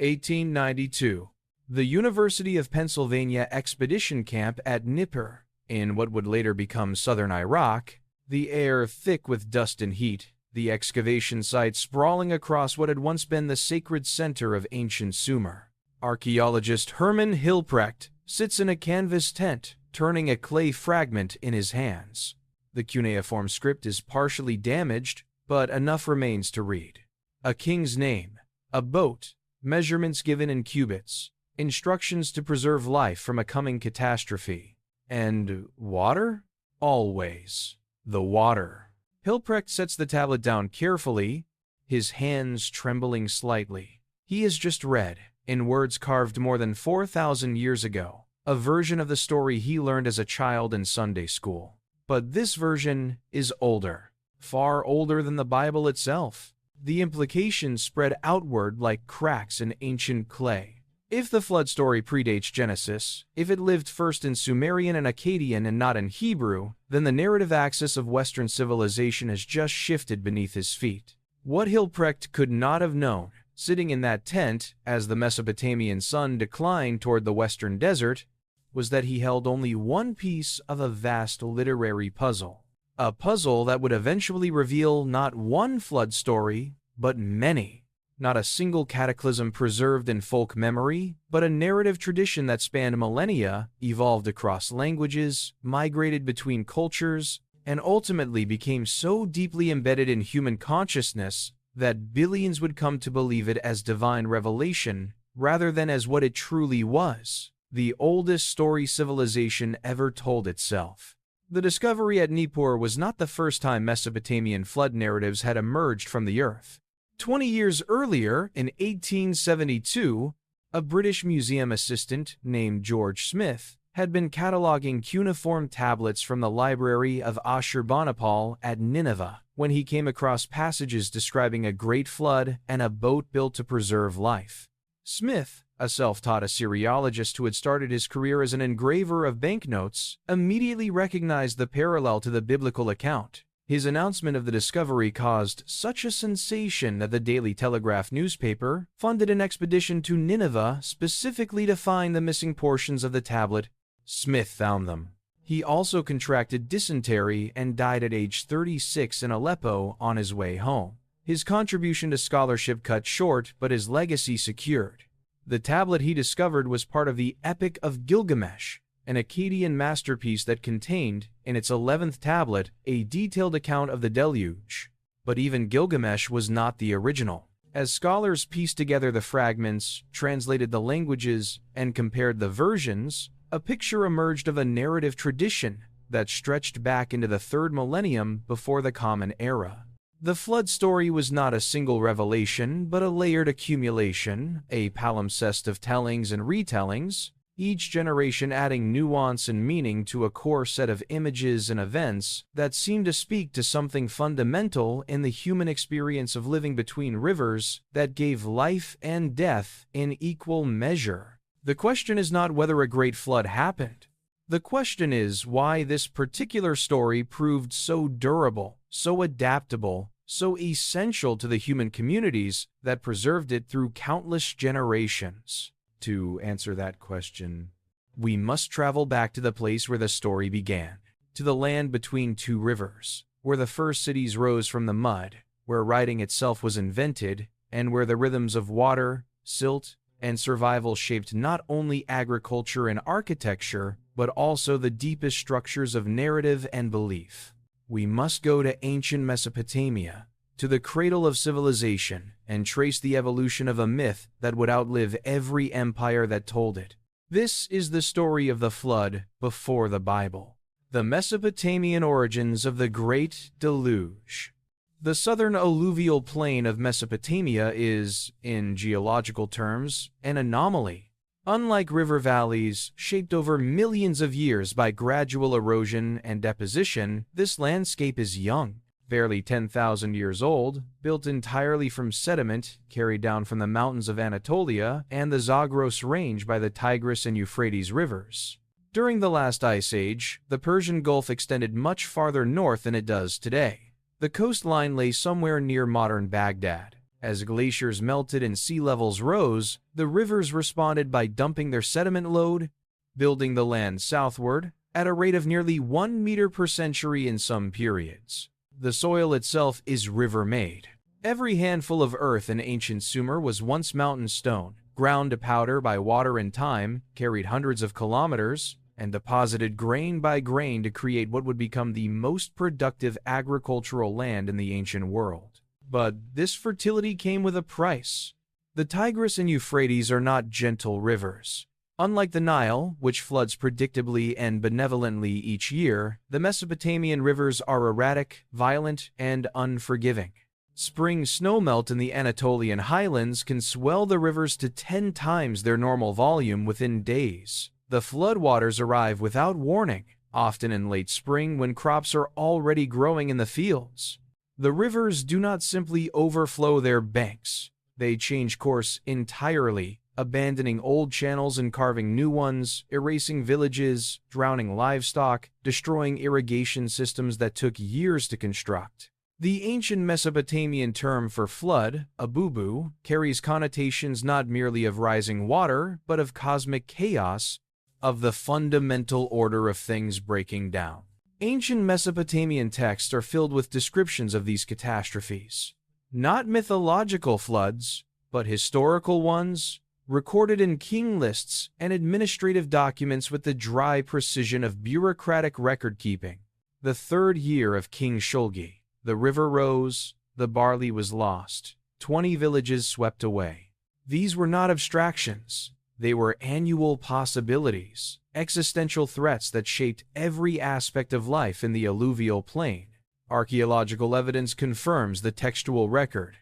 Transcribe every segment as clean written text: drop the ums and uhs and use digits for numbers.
1892. The University of Pennsylvania Expedition Camp at Nippur, in what would later become southern Iraq, the air thick with dust and heat, the excavation site sprawling across what had once been the sacred center of ancient Sumer. Archaeologist Hermann Hilprecht sits in a canvas tent, turning a clay fragment in his hands. The cuneiform script is partially damaged, but enough remains to read. A king's name, a boat, measurements given in cubits, instructions to preserve life from a coming catastrophe. And water? Always. The water. Hilprecht sets the tablet down carefully, his hands trembling slightly. He has just read, in words carved more than 4,000 years ago, a version of the story he learned as a child in Sunday school. But this version is older, far older than the Bible itself. The implications spread outward like cracks in ancient clay. If the flood story predates Genesis, if it lived first in Sumerian and Akkadian and not in Hebrew, then the narrative axis of Western civilization has just shifted beneath his feet. What Hilprecht could not have known, sitting in that tent as the Mesopotamian sun declined toward the western desert, was that he held only one piece of a vast literary puzzle. A puzzle that would eventually reveal not one flood story, but many. Not a single cataclysm preserved in folk memory, but a narrative tradition that spanned millennia, evolved across languages, migrated between cultures, and ultimately became so deeply embedded in human consciousness that billions would come to believe it as divine revelation rather than as what it truly was, the oldest story civilization ever told itself. The discovery at Nippur was not the first time Mesopotamian flood narratives had emerged from the earth. 20 years earlier, in 1872, a British museum assistant named George Smith had been cataloging cuneiform tablets from the library of Ashurbanipal at Nineveh when he came across passages describing a great flood and a boat built to preserve life. Smith, a self-taught Assyriologist who had started his career as an engraver of banknotes, immediately recognized the parallel to the biblical account. His announcement of the discovery caused such a sensation that the Daily Telegraph newspaper funded an expedition to Nineveh specifically to find the missing portions of the tablet. Smith found them. He also contracted dysentery and died at age 36 in Aleppo on his way home. His contribution to scholarship cut short, but his legacy secured. The tablet he discovered was part of the Epic of Gilgamesh, an Akkadian masterpiece that contained, in its 11th tablet, a detailed account of the Deluge. But even Gilgamesh was not the original. As scholars pieced together the fragments, translated the languages, and compared the versions, a picture emerged of a narrative tradition that stretched back into the 3rd millennium before the Common Era. The flood story was not a single revelation, but a layered accumulation, a palimpsest of tellings and retellings, each generation adding nuance and meaning to a core set of images and events that seem to speak to something fundamental in the human experience of living between rivers that gave life and death in equal measure. The question is not whether a great flood happened. The question is why this particular story proved so durable, so adaptable, so essential to the human communities that preserved it through countless generations. To answer that question, we must travel back to the place where the story began, to the land between two rivers, where the first cities rose from the mud, where writing itself was invented, and where the rhythms of water, silt, and survival shaped not only agriculture and architecture, but also the deepest structures of narrative and belief. We must go to ancient Mesopotamia, to the cradle of civilization, and trace the evolution of a myth that would outlive every empire that told it. This is the story of the flood before the Bible. The Mesopotamian origins of the Great Deluge. The southern alluvial plain of Mesopotamia is, in geological terms, an anomaly. Unlike river valleys, shaped over millions of years by gradual erosion and deposition, this landscape is young. Barely 10,000 years old, built entirely from sediment carried down from the mountains of Anatolia and the Zagros Range by the Tigris and Euphrates rivers. During the last ice age, the Persian Gulf extended much farther north than it does today. The coastline lay somewhere near modern Baghdad. As glaciers melted and sea levels rose, the rivers responded by dumping their sediment load, building the land southward at a rate of nearly 1 meter per century in some periods. The soil itself is river-made. Every handful of earth in ancient Sumer was once mountain stone, ground to powder by water and time, carried hundreds of kilometers, and deposited grain by grain to create what would become the most productive agricultural land in the ancient world. But this fertility came with a price. The Tigris and Euphrates are not gentle rivers. Unlike the Nile, which floods predictably and benevolently each year, the Mesopotamian rivers are erratic, violent, and unforgiving. Spring snowmelt in the Anatolian highlands can swell the rivers to 10 times their normal volume within days. The floodwaters arrive without warning, often in late spring when crops are already growing in the fields. The rivers do not simply overflow their banks. They change course entirely, abandoning old channels and carving new ones, erasing villages, drowning livestock, destroying irrigation systems that took years to construct. The ancient Mesopotamian term for flood, abubu, carries connotations not merely of rising water, but of cosmic chaos, of the fundamental order of things breaking down. Ancient Mesopotamian texts are filled with descriptions of these catastrophes. Not mythological floods, but historical ones, recorded in king lists and administrative documents with the dry precision of bureaucratic record-keeping. The 3rd year of King Shulgi. The river rose, the barley was lost, 20 villages swept away. These were not abstractions. They were annual possibilities, existential threats that shaped every aspect of life in the alluvial plain. Archaeological evidence confirms the textual record.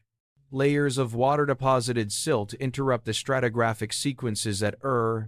Layers of water-deposited silt interrupt the stratigraphic sequences at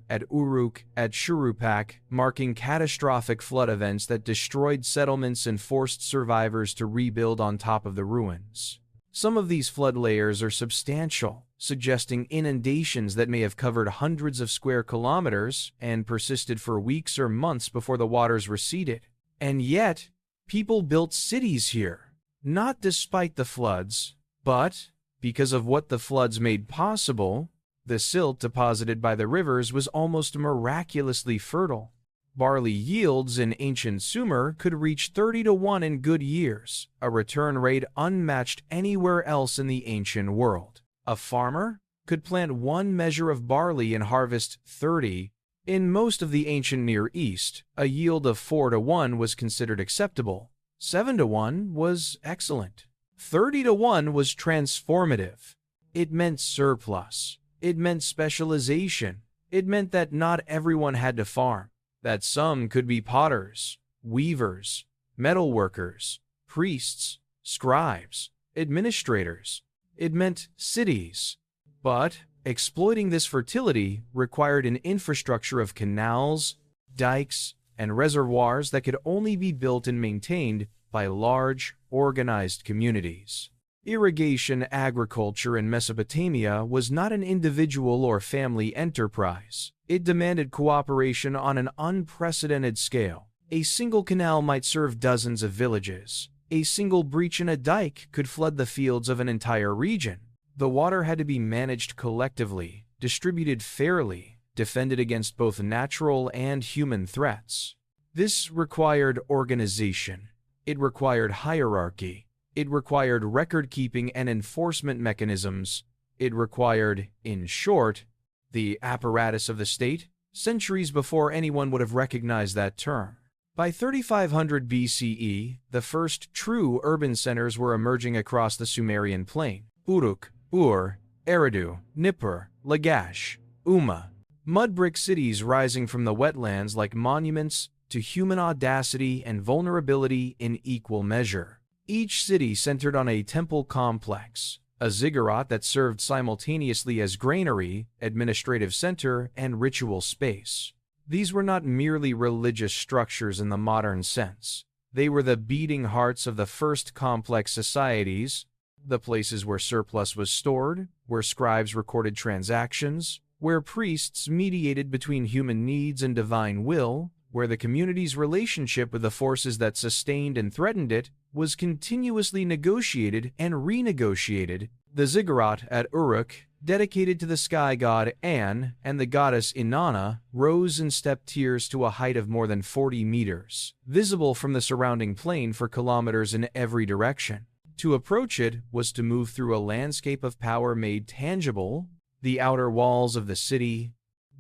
at Uruk, at Shurupak, marking catastrophic flood events that destroyed settlements and forced survivors to rebuild on top of the ruins. Some of these flood layers are substantial, suggesting inundations that may have covered hundreds of square kilometers and persisted for weeks or months before the waters receded. And yet, people built cities here, not despite the floods, but because of what the floods made possible. The silt deposited by the rivers was almost miraculously fertile. Barley yields in ancient Sumer could reach 30 to 1 in good years, a return rate unmatched anywhere else in the ancient world. A farmer could plant 1 measure of barley and harvest 30. In most of the ancient Near East, a yield of 4 to 1 was considered acceptable. 7 to 1 was excellent. 30 to 1 was transformative. It meant surplus. It meant specialization. It meant that not everyone had to farm, that some could be potters, weavers, metalworkers, priests, scribes, administrators. It meant cities. But exploiting this fertility required an infrastructure of canals, dikes, and reservoirs that could only be built and maintained by large, organized communities. Irrigation agriculture in Mesopotamia was not an individual or family enterprise. It demanded cooperation on an unprecedented scale. A single canal might serve dozens of villages. A single breach in a dike could flood the fields of an entire region. The water had to be managed collectively, distributed fairly, defended against both natural and human threats. This required organization. It required hierarchy. It required record-keeping and enforcement mechanisms. It required, in short, the apparatus of the state, centuries before anyone would have recognized that term. By 3500 BCE, the first true urban centers were emerging across the Sumerian plain. Uruk, Eridu, Nippur, Lagash, Umma. Mud brick cities rising from the wetlands like monuments to human audacity and vulnerability in equal measure. Each city centered on a temple complex, a ziggurat that served simultaneously as granary, administrative center, and ritual space. These were not merely religious structures in the modern sense. They were the beating hearts of the first complex societies, the places where surplus was stored, where scribes recorded transactions, where priests mediated between human needs and divine will, where the community's relationship with the forces that sustained and threatened it was continuously negotiated and renegotiated. The ziggurat at Uruk, dedicated to the sky god An and the goddess Inanna, rose in step tiers to a height of more than 40 meters, visible from the surrounding plain for kilometers in every direction. To approach it was to move through a landscape of power made tangible. The outer walls of the city,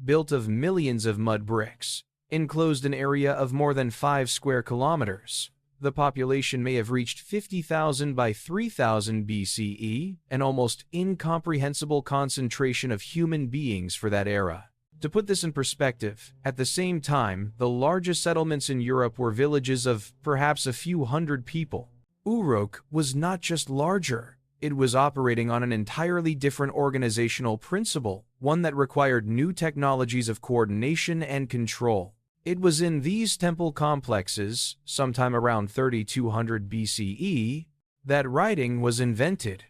built of millions of mud bricks, enclosed an area of more than 5 square kilometers. The population may have reached 50,000 by 3000 BCE, an almost incomprehensible concentration of human beings for that era. To put this in perspective, at the same time, the largest settlements in Europe were villages of perhaps a few hundred people. Uruk was not just larger, it was operating on an entirely different organizational principle, one that required new technologies of coordination and control. It was in these temple complexes, sometime around 3200 BCE, that writing was invented.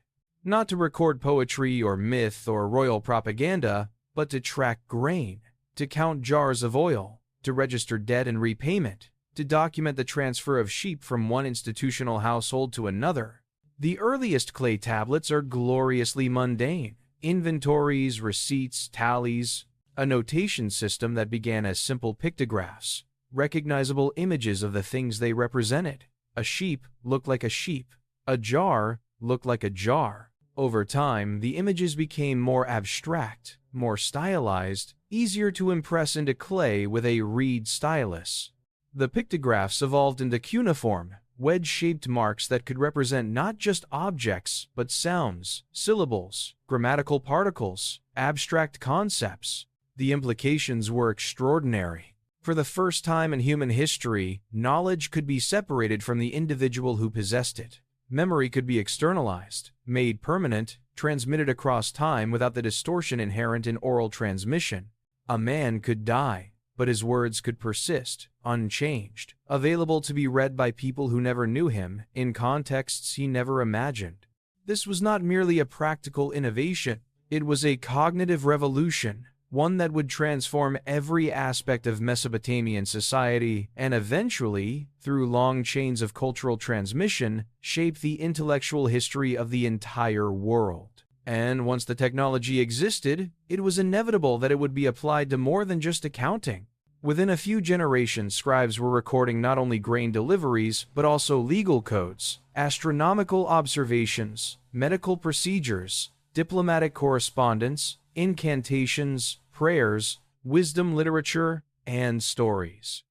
Not to record poetry or myth or royal propaganda, but to track grain, to count jars of oil, to register debt and repayment, to document the transfer of sheep from one institutional household to another. The earliest clay tablets are gloriously mundane. Inventories, receipts, tallies, a notation system that began as simple pictographs, recognizable images of the things they represented. A sheep looked like a sheep. A jar looked like a jar. Over time, the images became more abstract, more stylized, easier to impress into clay with a reed stylus. The pictographs evolved into cuneiform, wedge-shaped marks that could represent not just objects, but sounds, syllables, grammatical particles, abstract concepts. The implications were extraordinary. For the first time in human history, knowledge could be separated from the individual who possessed it. Memory could be externalized, made permanent, transmitted across time without the distortion inherent in oral transmission. A man could die, but his words could persist, unchanged, available to be read by people who never knew him, in contexts he never imagined. This was not merely a practical innovation, it was a cognitive revolution, one that would transform every aspect of Mesopotamian society and eventually, through long chains of cultural transmission, shape the intellectual history of the entire world. And once the technology existed, it was inevitable that it would be applied to more than just accounting. Within a few generations, scribes were recording not only grain deliveries, but also legal codes, astronomical observations, medical procedures, diplomatic correspondence, incantations, prayers, wisdom literature, and stories.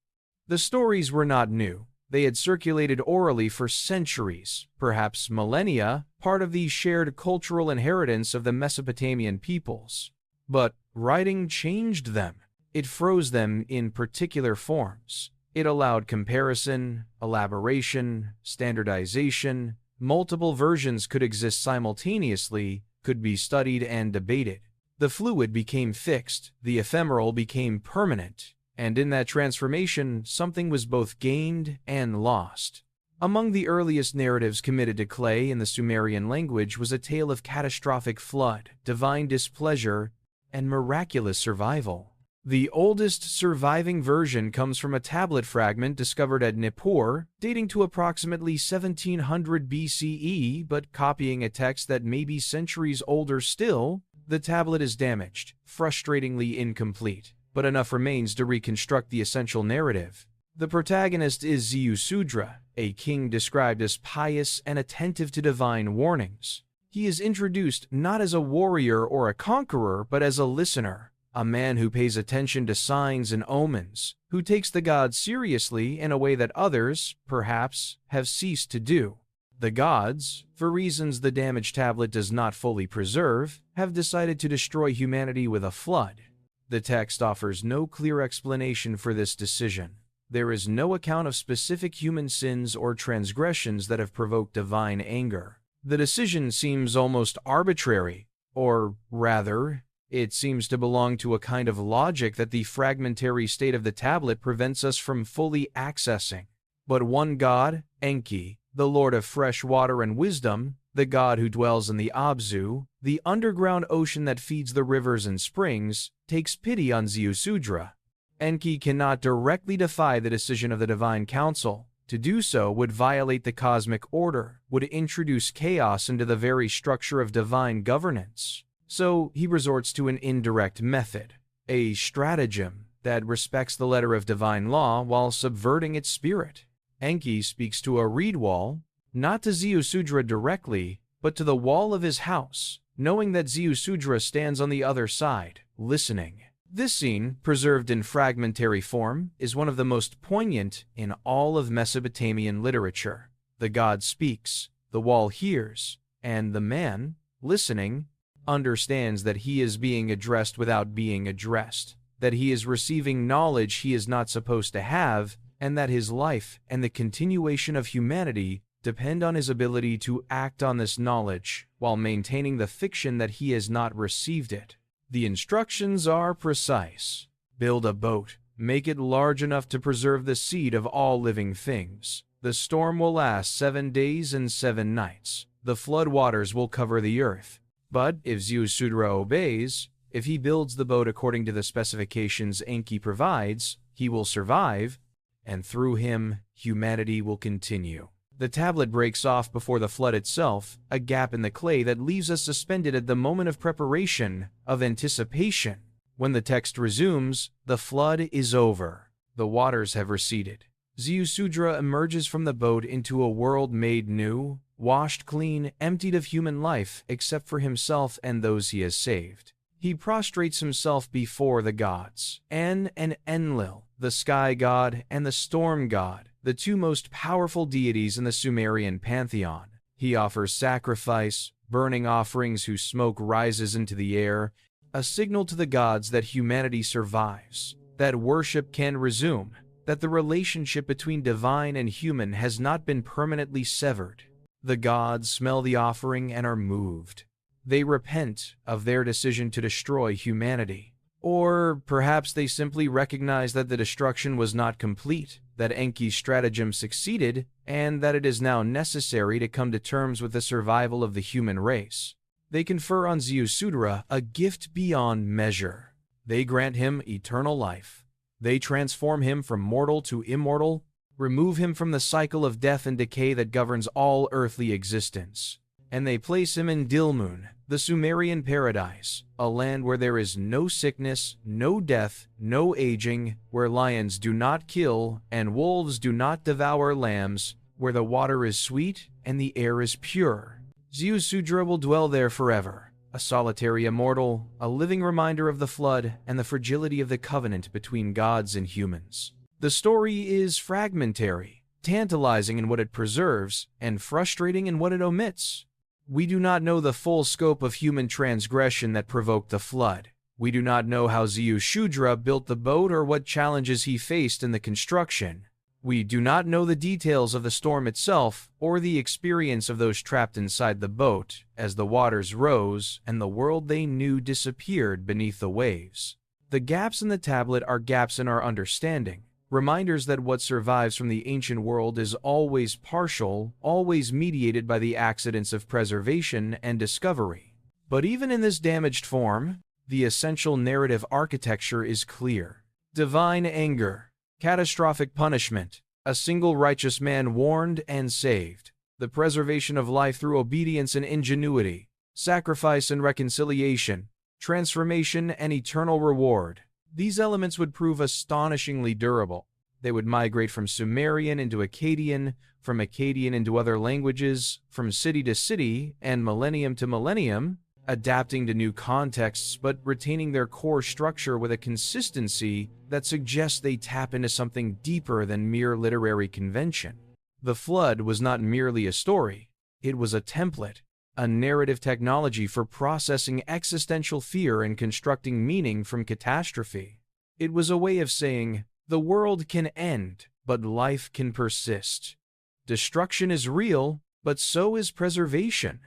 The stories were not new. They had circulated orally for centuries, perhaps millennia, part of the shared cultural inheritance of the Mesopotamian peoples. But writing changed them. It froze them in particular forms. It allowed comparison, elaboration, standardization. Multiple versions could exist simultaneously, could be studied and debated. The fluid became fixed, the ephemeral became permanent, and in that transformation, something was both gained and lost. Among the earliest narratives committed to clay in the Sumerian language was a tale of catastrophic flood, divine displeasure, and miraculous survival. The oldest surviving version comes from a tablet fragment discovered at Nippur, dating to approximately 1700 BCE, but copying a text that may be centuries older still. The tablet is damaged, frustratingly incomplete, but enough remains to reconstruct the essential narrative. The protagonist is Ziusudra, a king described as pious and attentive to divine warnings. He is introduced not as a warrior or a conqueror, but as a listener, a man who pays attention to signs and omens, who takes the gods seriously in a way that others, perhaps, have ceased to do. The gods, for reasons the damaged tablet does not fully preserve, have decided to destroy humanity with a flood. The text offers no clear explanation for this decision. There is no account of specific human sins or transgressions that have provoked divine anger. The decision seems almost arbitrary, or rather, it seems to belong to a kind of logic that the fragmentary state of the tablet prevents us from fully accessing. But one god, Enki, the lord of fresh water and wisdom, the god who dwells in the Abzu, the underground ocean that feeds the rivers and springs, takes pity on Ziusudra. Enki cannot directly defy the decision of the divine council, To do so would violate the cosmic order, would introduce chaos into the very structure of divine governance. So he resorts to an indirect method, a stratagem that respects the letter of divine law while subverting its spirit. Enki speaks to a reed wall, not to Ziusudra directly, but to the wall of his house, knowing that Ziusudra stands on the other side, listening. This scene, preserved in fragmentary form, is one of the most poignant in all of Mesopotamian literature. The god speaks, the wall hears, and the man, listening, understands that he is being addressed without being addressed, that he is receiving knowledge he is not supposed to have, and that his life and the continuation of humanity depend on his ability to act on this knowledge while maintaining the fiction that he has not received it. The instructions are precise. Build a boat. Make it large enough to preserve the seed of all living things. The storm will last 7 days and 7 nights. The flood waters will cover the earth. But if Ziusudra obeys, if he builds the boat according to the specifications Enki provides, he will survive, and through him, humanity will continue. The tablet breaks off before the flood itself, a gap in the clay that leaves us suspended at the moment of preparation, of anticipation. When the text resumes, the flood is over. The waters have receded. Ziusudra emerges from the boat into a world made new, washed clean, emptied of human life except for himself and those he has saved. He prostrates himself before the gods, An and Enlil, the sky god and the storm god, the two most powerful deities in the Sumerian pantheon. He offers sacrifice, burning offerings whose smoke rises into the air, a signal to the gods that humanity survives, that worship can resume, that the relationship between divine and human has not been permanently severed. The gods smell the offering and are moved. They repent of their decision to destroy humanity. Or perhaps they simply recognize that the destruction was not complete, that Enki's stratagem succeeded, and that it is now necessary to come to terms with the survival of the human race. They confer on Ziusudra a gift beyond measure. They grant him eternal life. They transform him from mortal to immortal, remove him from the cycle of death and decay that governs all earthly existence. And they place him in Dilmun, the Sumerian paradise, a land where there is no sickness, no death, no aging, where lions do not kill and wolves do not devour lambs, where the water is sweet and the air is pure. Ziusudra will dwell there forever, a solitary immortal, a living reminder of the flood and the fragility of the covenant between gods and humans. The story is fragmentary, tantalizing in what it preserves, and frustrating in what it omits. We do not know the full scope of human transgression that provoked the flood. We do not know how Ziusudra built the boat or what challenges he faced in the construction. We do not know the details of the storm itself or the experience of those trapped inside the boat as the waters rose and the world they knew disappeared beneath the waves. The gaps in the tablet are gaps in our understanding. Reminders that what survives from the ancient world is always partial, always mediated by the accidents of preservation and discovery. But even in this damaged form, the essential narrative architecture is clear. Divine anger, catastrophic punishment, a single righteous man warned and saved, the preservation of life through obedience and ingenuity, sacrifice and reconciliation, transformation and eternal reward. These elements would prove astonishingly durable. They would migrate from Sumerian into Akkadian, from Akkadian into other languages, from city to city, and millennium to millennium, adapting to new contexts but retaining their core structure with a consistency that suggests they tap into something deeper than mere literary convention. The flood was not merely a story, it was a template, a narrative technology for processing existential fear and constructing meaning from catastrophe. It was a way of saying, the world can end, but life can persist. Destruction is real, but so is preservation.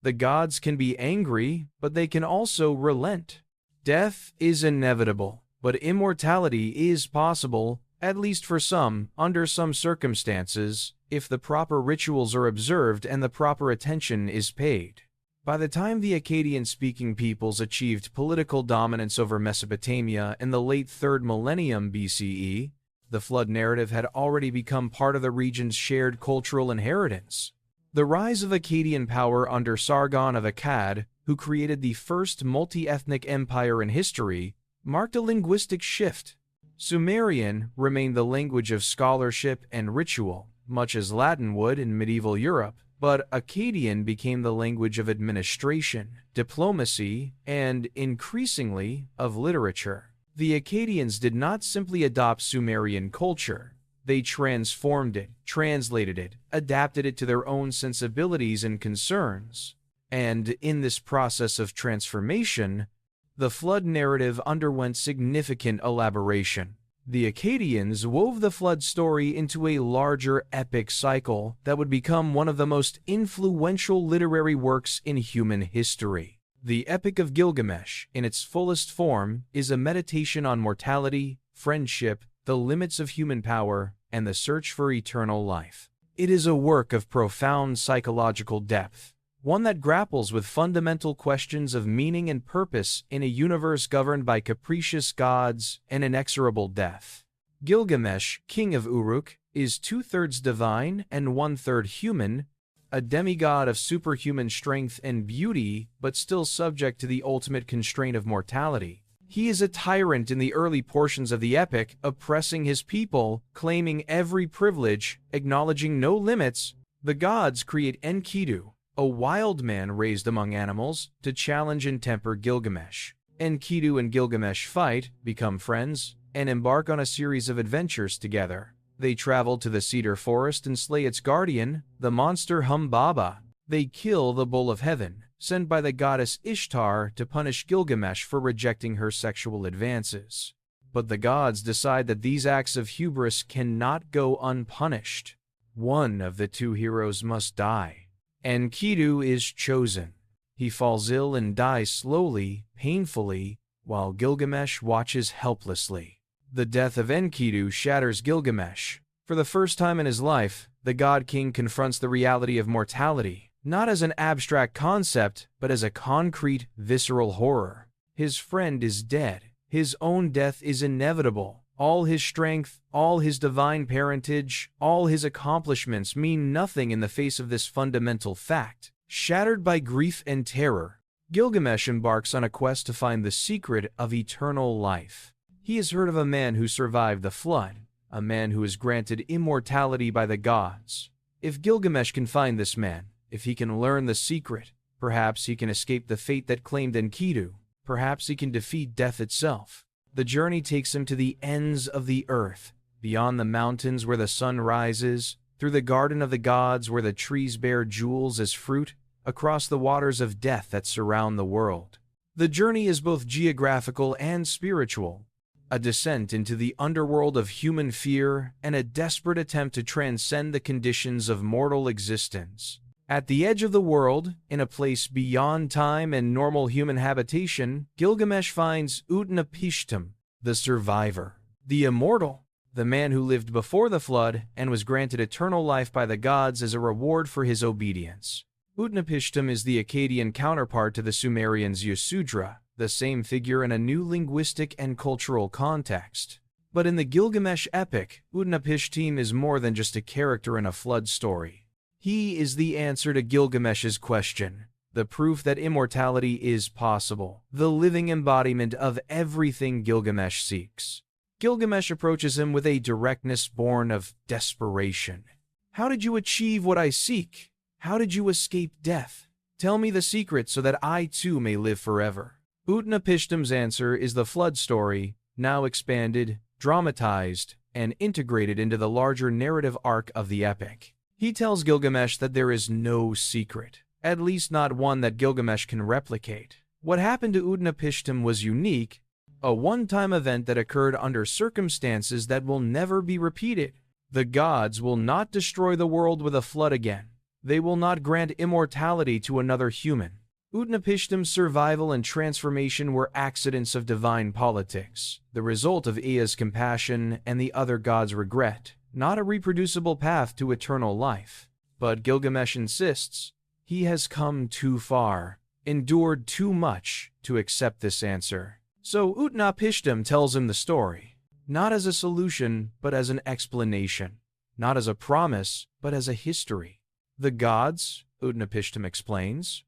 The gods can be angry, but they can also relent. Death is inevitable, but immortality is possible, at least for some, under some circumstances, if the proper rituals are observed and the proper attention is paid. By the time the Akkadian-speaking peoples achieved political dominance over Mesopotamia in the late 3rd millennium BCE, the flood narrative had already become part of the region's shared cultural inheritance. The rise of Akkadian power under Sargon of Akkad, who created the first multi-ethnic empire in history, marked a linguistic shift. Sumerian remained the language of scholarship and ritual, much as Latin would in medieval Europe, but Akkadian became the language of administration, diplomacy, and, increasingly, of literature. The Akkadians did not simply adopt Sumerian culture. They transformed it, translated it, adapted it to their own sensibilities and concerns. And in this process of transformation, the flood narrative underwent significant elaboration. The Akkadians wove the flood story into a larger epic cycle that would become one of the most influential literary works in human history. The Epic of Gilgamesh, in its fullest form, is a meditation on mortality, friendship, the limits of human power, and the search for eternal life. It is a work of profound psychological depth, one that grapples with fundamental questions of meaning and purpose in a universe governed by capricious gods and inexorable death. Gilgamesh, king of Uruk, is 2/3 divine and 1/3 human, a demigod of superhuman strength and beauty, but still subject to the ultimate constraint of mortality. He is a tyrant in the early portions of the epic, oppressing his people, claiming every privilege, acknowledging no limits. The gods create Enkidu, a wild man raised among animals, to challenge and temper Gilgamesh. Enkidu and Gilgamesh fight, become friends, and embark on a series of adventures together. They travel to the cedar forest and slay its guardian, the monster Humbaba. They kill the bull of heaven, sent by the goddess Ishtar to punish Gilgamesh for rejecting her sexual advances. But the gods decide that these acts of hubris cannot go unpunished. One of the two heroes must die. Enkidu is chosen. He falls ill and dies slowly, painfully, while Gilgamesh watches helplessly. The death of Enkidu shatters Gilgamesh. For the first time in his life, the god king confronts the reality of mortality, not as an abstract concept, but as a concrete, visceral horror. His friend is dead. His own death is inevitable. All his strength, all his divine parentage, all his accomplishments mean nothing in the face of this fundamental fact. Shattered by grief and terror, Gilgamesh embarks on a quest to find the secret of eternal life. He has heard of a man who survived the flood, a man who is granted immortality by the gods. If Gilgamesh can find this man, if he can learn the secret, perhaps he can escape the fate that claimed Enkidu. Perhaps he can defeat death itself. The journey takes him to the ends of the earth, beyond the mountains where the sun rises, through the garden of the gods where the trees bear jewels as fruit, across the waters of death that surround the world. The journey is both geographical and spiritual, a descent into the underworld of human fear and a desperate attempt to transcend the conditions of mortal existence. At the edge of the world, in a place beyond time and normal human habitation, Gilgamesh finds Utnapishtim, the survivor, the immortal, the man who lived before the flood and was granted eternal life by the gods as a reward for his obedience. Utnapishtim is the Akkadian counterpart to the Sumerians' Yasudra, the same figure in a new linguistic and cultural context. But in the Gilgamesh epic, Utnapishtim is more than just a character in a flood story. He is the answer to Gilgamesh's question, the proof that immortality is possible, the living embodiment of everything Gilgamesh seeks. Gilgamesh approaches him with a directness born of desperation. How did you achieve what I seek? How did you escape death? Tell me the secret so that I too may live forever. Utnapishtim's answer is the flood story, now expanded, dramatized, and integrated into the larger narrative arc of the epic. He tells Gilgamesh that there is no secret, at least not one that Gilgamesh can replicate. What happened to Utnapishtim was unique, a one-time event that occurred under circumstances that will never be repeated. The gods will not destroy the world with a flood again. They will not grant immortality to another human. Utnapishtim's survival and transformation were accidents of divine politics, the result of Ea's compassion and the other gods' regret, not a reproducible path to eternal life. But Gilgamesh insists, he has come too far, endured too much to accept this answer. So Utnapishtim tells him the story. not as a solution, but as an explanation, not as a promise, but as a history. The gods, Utnapishtim explains,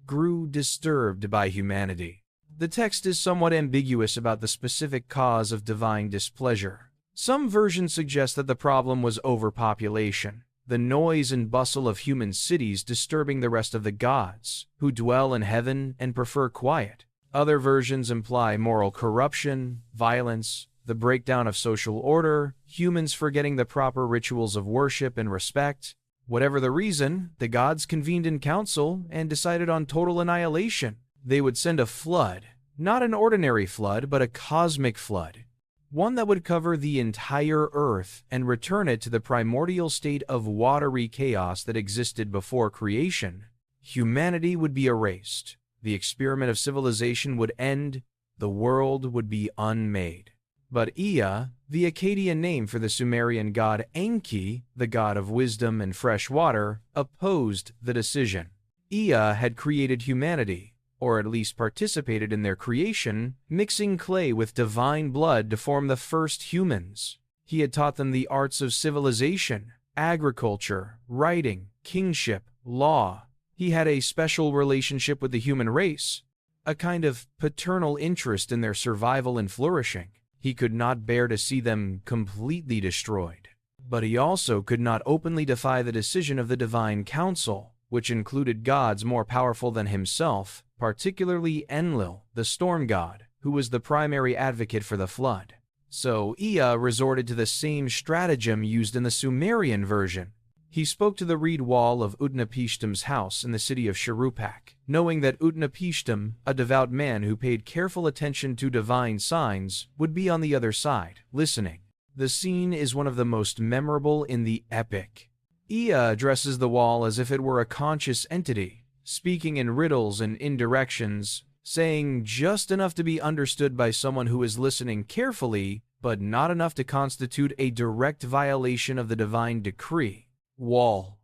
grew disturbed by humanity. The text is somewhat ambiguous about the specific cause of divine displeasure. Some versions suggest that the problem was overpopulation, the noise and bustle of human cities disturbing the rest of the gods, who dwell in heaven and prefer quiet. Other versions imply moral corruption, violence, the breakdown of social order, humans forgetting the proper rituals of worship and respect. Whatever the reason, the gods convened in council and decided on total annihilation. They would send a flood, not an ordinary flood, but a cosmic flood, one that would cover the entire earth and return it to the primordial state of watery chaos that existed before creation. Humanity would be erased. The experiment of civilization would end. The world would be unmade. But Ea, the Akkadian name for the Sumerian god Enki, the god of wisdom and fresh water, opposed the decision. Ea had created humanity, or at least participated in their creation, mixing clay with divine blood to form the first humans. He had taught them the arts of civilization, agriculture, writing, kingship, law. He had a special relationship with the human race, a kind of paternal interest in their survival and flourishing. He could not bear to see them completely destroyed. But he also could not openly defy the decision of the divine council, which included gods more powerful than himself, particularly Enlil, the storm god, who was the primary advocate for the flood. So Ea resorted to the same stratagem used in the Sumerian version. He spoke to the reed wall of Utnapishtim's house in the city of Shuruppak, knowing that Utnapishtim, a devout man who paid careful attention to divine signs, would be on the other side, listening. The scene is one of the most memorable in the epic. Ea addresses the wall as if it were a conscious entity, speaking in riddles and indirections, saying just enough to be understood by someone who is listening carefully, but not enough to constitute a direct violation of the divine decree. Wall,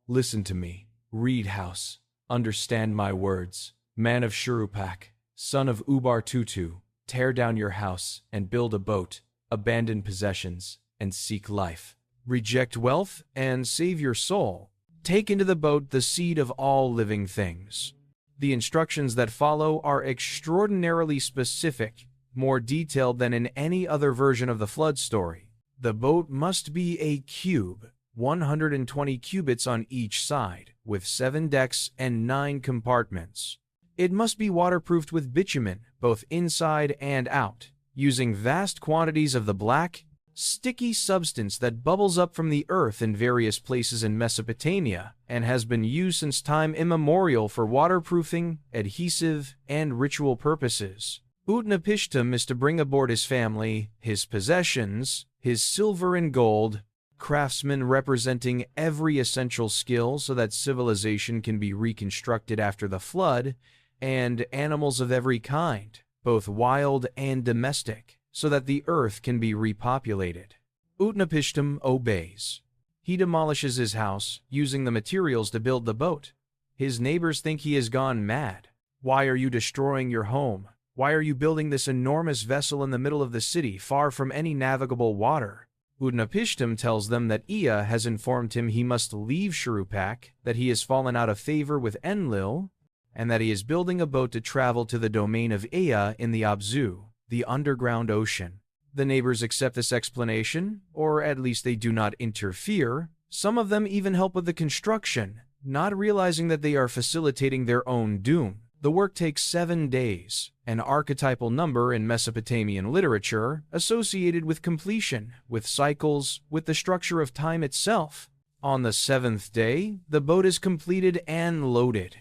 listen to me. Reed house, understand my words. Man of Shuruppak, son of Ubar-Tutu, tear down your house and build a boat, abandon possessions, and seek life. Reject wealth and save your soul. Take into the boat the seed of all living things. The instructions that follow are extraordinarily specific, more detailed than in any other version of the flood story. The boat must be a cube, 120 cubits on each side, with 7 decks and 9 compartments. It must be waterproofed with bitumen, both inside and out, using vast quantities of the black, sticky substance that bubbles up from the earth in various places in Mesopotamia and has been used since time immemorial for waterproofing, adhesive, and ritual purposes. Utnapishtim is to bring aboard his family, his possessions, his silver and gold, craftsmen representing every essential skill so that civilization can be reconstructed after the flood, and animals of every kind, both wild and domestic, so that the earth can be repopulated. Utnapishtim obeys. He demolishes his house, using the materials to build the boat. His neighbors think he has gone mad. Why are you destroying your home? Why are you building this enormous vessel in the middle of the city, far from any navigable water? Utnapishtim tells them that Ea has informed him he must leave Shuruppak, that he has fallen out of favor with Enlil, and that he is building a boat to travel to the domain of Ea in the Abzu, the underground ocean. The neighbors accept this explanation, or at least they do not interfere. Some of them even help with the construction, not realizing that they are facilitating their own doom. The work takes 7 days, an archetypal number in Mesopotamian literature associated with completion, with cycles, with the structure of time itself. On the 7th day, the boat is completed and loaded.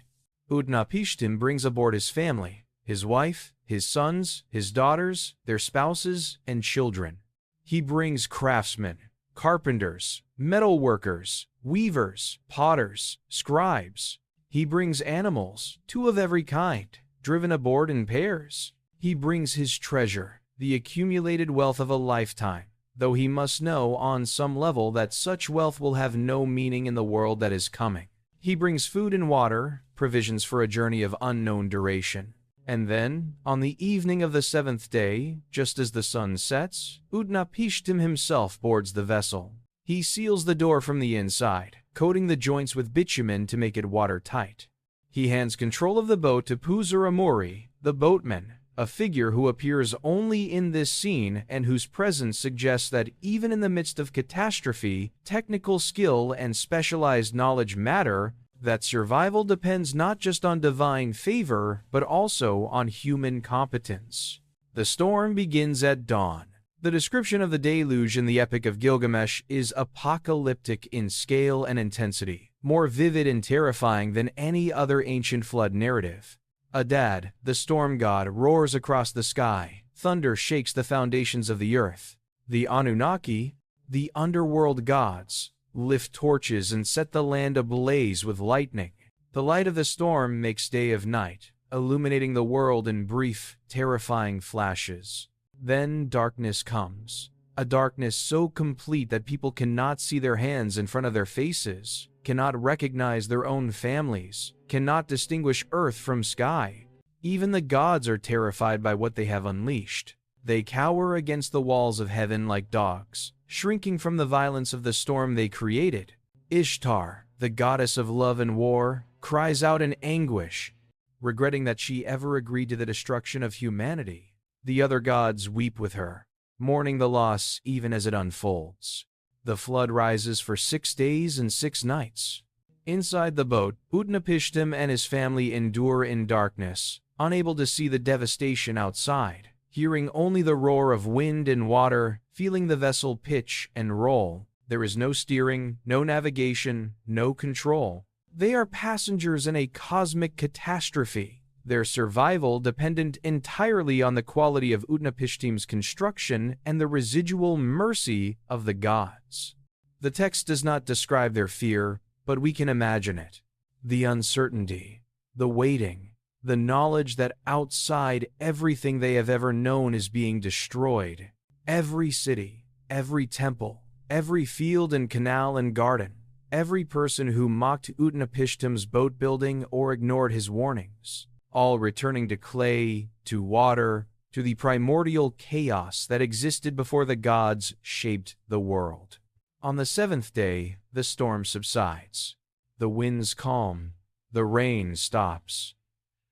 Utnapishtim brings aboard his family, his wife, his sons, his daughters, their spouses, and children. He brings craftsmen, carpenters, metal workers, weavers, potters, scribes. He brings animals, 2 of every kind, driven aboard in pairs. He brings his treasure, the accumulated wealth of a lifetime, though he must know on some level that such wealth will have no meaning in the world that is coming. He brings food and water, provisions for a journey of unknown duration, And then, on the evening of the 7th day, just as the sun sets, Utnapishtim himself boards the vessel. He seals the door from the inside, coating the joints with bitumen to make it watertight. He hands control of the boat to Puzaramuri, the boatman, a figure who appears only in this scene and whose presence suggests that even in the midst of catastrophe, technical skill and specialized knowledge matter, that survival depends not just on divine favor, but also on human competence. The storm begins at dawn. The description of the deluge in the Epic of Gilgamesh is apocalyptic in scale and intensity, more vivid and terrifying than any other ancient flood narrative. Akkad, the storm god, roars across the sky. Thunder shakes the foundations of the earth. The Anunnaki, the underworld gods, lift torches and set the land ablaze with lightning. The light of the storm makes day of night, illuminating the world in brief, terrifying flashes. Then darkness comes, a darkness so complete that people cannot see their hands in front of their faces, cannot recognize their own families, cannot distinguish earth from sky. Even the gods are terrified by what they have unleashed. They cower against the walls of heaven like dogs, shrinking from the violence of the storm they created. Ishtar, the goddess of love and war, cries out in anguish, regretting that she ever agreed to the destruction of humanity. The other gods weep with her, mourning the loss even as it unfolds. The flood rises for 6 days and 6 nights. Inside the boat, Utnapishtim and his family endure in darkness, unable to see the devastation outside, hearing only the roar of wind and water, feeling the vessel pitch and roll. There is no steering, no navigation, no control. They are passengers in a cosmic catastrophe, their survival dependent entirely on the quality of Utnapishtim's construction and the residual mercy of the gods. The text does not describe their fear, but we can imagine it. The uncertainty, the waiting, the knowledge that outside everything they have ever known is being destroyed. Every city, every temple, every field and canal and garden, every person who mocked Utnapishtim's boat building or ignored his warnings, all returning to clay, to water, to the primordial chaos that existed before the gods shaped the world. On the 7th day, the storm subsides. The winds calm, the rain stops.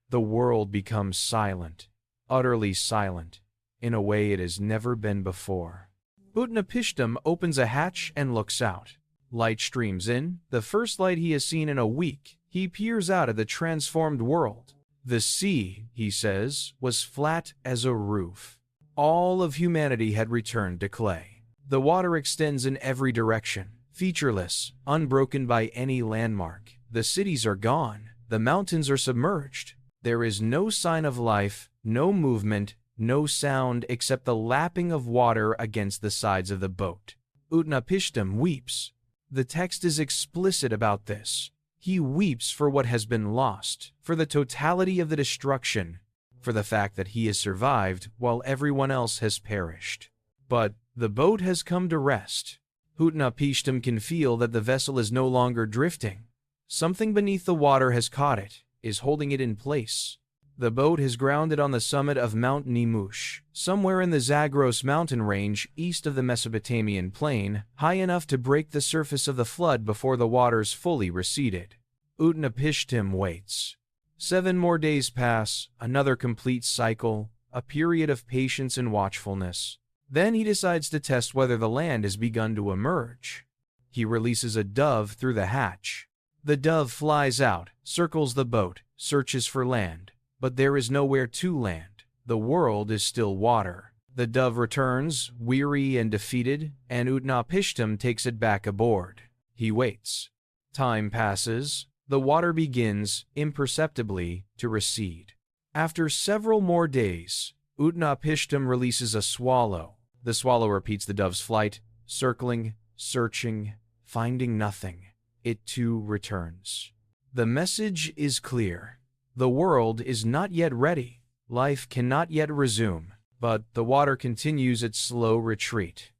The world becomes silent, utterly silent, in a way it has never been before. Utnapishtim opens a hatch and looks out. Light streams in, the first light he has seen in a week. He peers out at the transformed world. The sea, he says, was flat as a roof. All of humanity had returned to clay. The water extends in every direction, featureless, unbroken by any landmark. The cities are gone. The mountains are submerged. There is no sign of life, no movement, no sound except the lapping of water against the sides of the boat. Utnapishtim weeps. The text is explicit about this. He weeps for what has been lost, for the totality of the destruction, for the fact that he has survived while everyone else has perished. But the boat has come to rest. Utnapishtim can feel that the vessel is no longer drifting. Something beneath the water has caught it, is holding it in place. The boat has grounded on the summit of Mount Nemush, somewhere in the Zagros mountain range east of the Mesopotamian plain, high enough to break the surface of the flood before the waters fully receded. Utnapishtim waits. 7 more days pass, another complete cycle, a period of patience and watchfulness. Then he decides to test whether the land has begun to emerge. He releases a dove through the hatch. The dove flies out, circles the boat, searches for land. But there is nowhere to land. The world is still water. The dove returns, weary and defeated, and Utnapishtim takes it back aboard. He waits. Time passes. The water begins, imperceptibly, to recede. After several more days, Utnapishtim releases a swallow. The swallow repeats the dove's flight, circling, searching, finding nothing. It too returns. The message is clear. The world is not yet ready. Life cannot yet resume, but the water continues its slow retreat.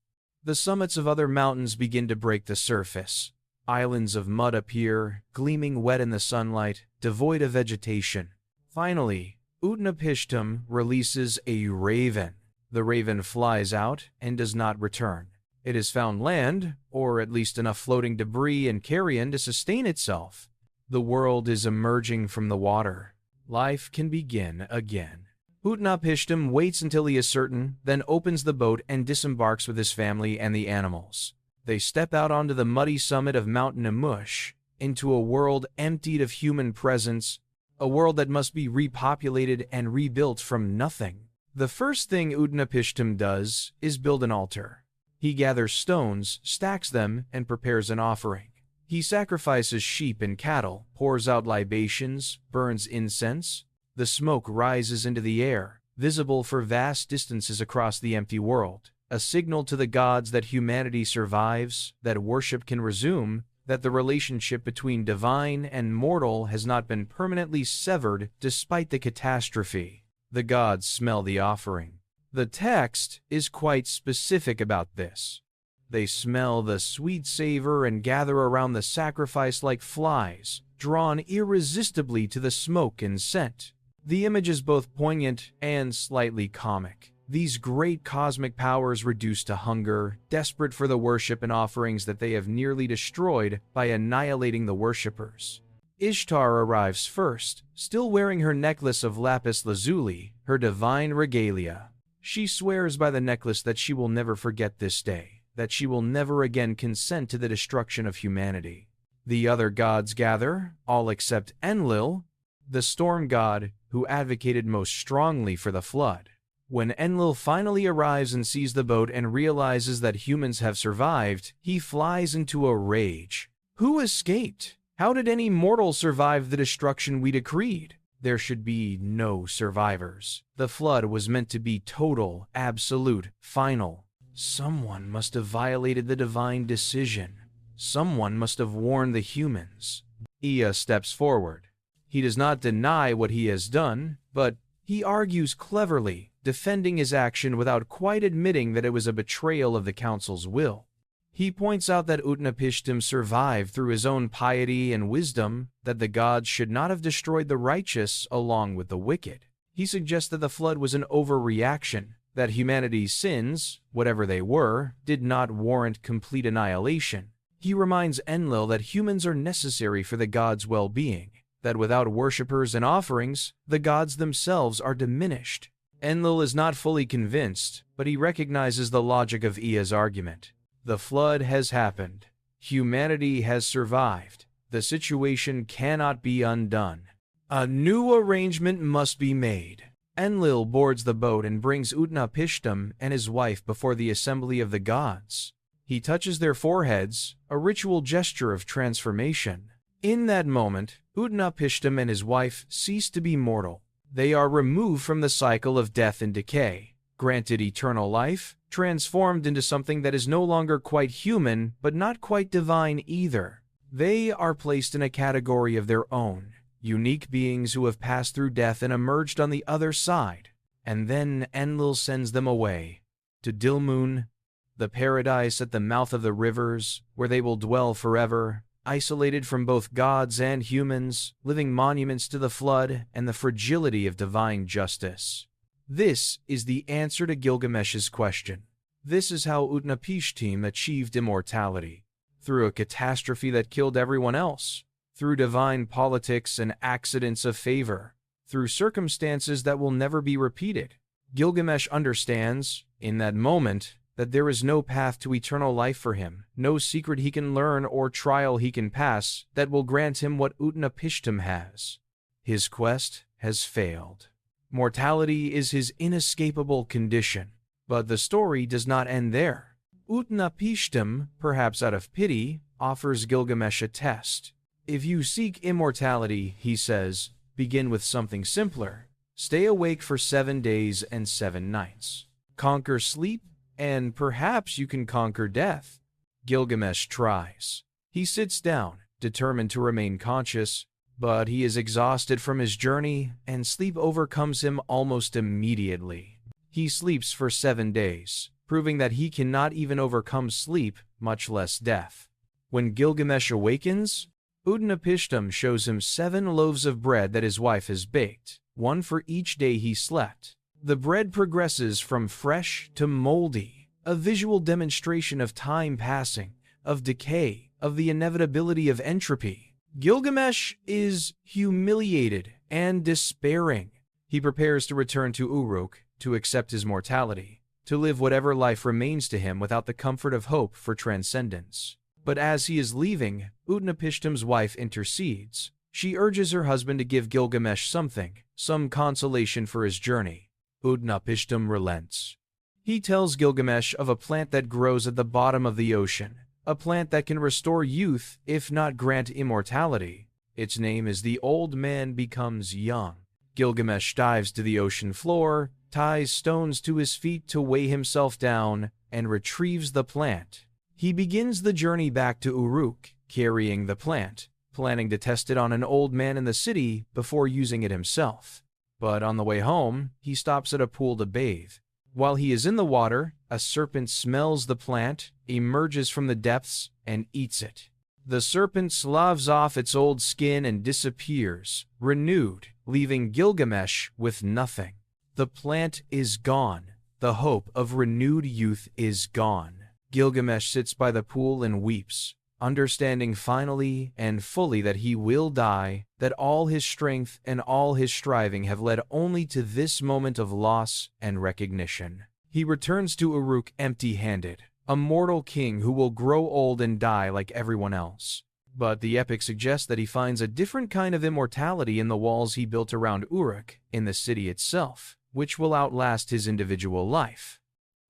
The summits of other mountains begin to break the surface. Islands of mud appear, gleaming wet in the sunlight, devoid of vegetation. Finally, Utnapishtim releases a raven. The raven flies out and does not return. It has found land, or at least enough floating debris and carrion to sustain itself. The world is emerging from the water. Life can begin again. Utnapishtim waits until he is certain, then opens the boat and disembarks with his family and the animals. They step out onto the muddy summit of Mount Nemush, into a world emptied of human presence, a world that must be repopulated and rebuilt from nothing. The first thing Utnapishtim does is build an altar. He gathers stones, stacks them, and prepares an offering. He sacrifices sheep and cattle, pours out libations, burns incense. The smoke rises into the air, visible for vast distances across the empty world, a signal to the gods that humanity survives, that worship can resume, that the relationship between divine and mortal has not been permanently severed despite the catastrophe. The gods smell the offering. The text is quite specific about this. They smell the sweet savor and gather around the sacrifice like flies, drawn irresistibly to the smoke and scent. The image is both poignant and slightly comic. These great cosmic powers reduced to hunger, desperate for the worship and offerings that they have nearly destroyed by annihilating the worshippers. Ishtar arrives first, still wearing her necklace of lapis lazuli, her divine regalia. She swears by the necklace that she will never forget this day, that she will never again consent to the destruction of humanity. The other gods gather, all except Enlil, the storm god who advocated most strongly for the flood. When Enlil finally arrives and sees the boat and realizes that humans have survived, he flies into a rage. Who escaped? How did any mortal survive the destruction we decreed? There should be no survivors. The flood was meant to be total, absolute, final. Someone must have violated the divine decision. Someone must have warned the humans. Ea steps forward. He does not deny what he has done, but he argues cleverly, defending his action without quite admitting that it was a betrayal of the council's will. He points out that Utnapishtim survived through his own piety and wisdom, that the gods should not have destroyed the righteous along with the wicked. He suggests that the flood was an overreaction, that humanity's sins, whatever they were, did not warrant complete annihilation. He reminds Enlil that humans are necessary for the gods' well-being, that without worshippers and offerings, the gods themselves are diminished. Enlil is not fully convinced, but he recognizes the logic of Ea's argument. The flood has happened. Humanity has survived. The situation cannot be undone. A new arrangement must be made. Enlil boards the boat and brings Utnapishtim and his wife before the assembly of the gods. He touches their foreheads, a ritual gesture of transformation. In that moment, Utnapishtim and his wife cease to be mortal. They are removed from the cycle of death and decay, granted eternal life, transformed into something that is no longer quite human, but not quite divine either. They are placed in a category of their own, unique beings who have passed through death and emerged on the other side. And then Enlil sends them away, to Dilmun, the paradise at the mouth of the rivers, where they will dwell forever, isolated from both gods and humans, living monuments to the flood and the fragility of divine justice. This is the answer to Gilgamesh's question. This is how Utnapishtim achieved immortality, through a catastrophe that killed everyone else, through divine politics and accidents of favor, through circumstances that will never be repeated. Gilgamesh understands, in that moment, that there is no path to eternal life for him, no secret he can learn or trial he can pass that will grant him what Utnapishtim has. His quest has failed. Mortality is his inescapable condition. But the story does not end there. Utnapishtim, perhaps out of pity, offers Gilgamesh a test. If you seek immortality, he says, begin with something simpler. Stay awake for 7 days and 7 nights. Conquer sleep, and perhaps you can conquer death. Gilgamesh tries. He sits down, determined to remain conscious, but he is exhausted from his journey, and sleep overcomes him almost immediately. He sleeps for 7 days, proving that he cannot even overcome sleep, much less death. When Gilgamesh awakens, Utnapishtim shows him 7 loaves of bread that his wife has baked. one for each day he slept. The bread progresses from fresh to moldy, a visual demonstration of time passing, of decay, of the inevitability of entropy. Gilgamesh is humiliated and despairing. He prepares to return to Uruk, to accept his mortality, to live whatever life remains to him without the comfort of hope for transcendence. But as he is leaving, Utnapishtim's wife intercedes. She urges her husband to give Gilgamesh something, some consolation for his journey. Utnapishtim relents. He tells Gilgamesh of a plant that grows at the bottom of the ocean, a plant that can restore youth if not grant immortality. Its name is the Old Man Becomes Young. Gilgamesh dives to the ocean floor, ties stones to his feet to weigh himself down, and retrieves the plant. He begins the journey back to Uruk, carrying the plant, planning to test it on an old man in the city before using it himself. But on the way home, he stops at a pool to bathe. While he is in the water, a serpent smells the plant, emerges from the depths, and eats it. The serpent sloughs off its old skin and disappears, renewed, leaving Gilgamesh with nothing. The plant is gone. The hope of renewed youth is gone. Gilgamesh sits by the pool and weeps, understanding finally and fully that he will die, that all his strength and all his striving have led only to this moment of loss and recognition. He returns to Uruk empty-handed, a mortal king who will grow old and die like everyone else. But the epic suggests that he finds a different kind of immortality in the walls he built around Uruk, in the city itself, which will outlast his individual life.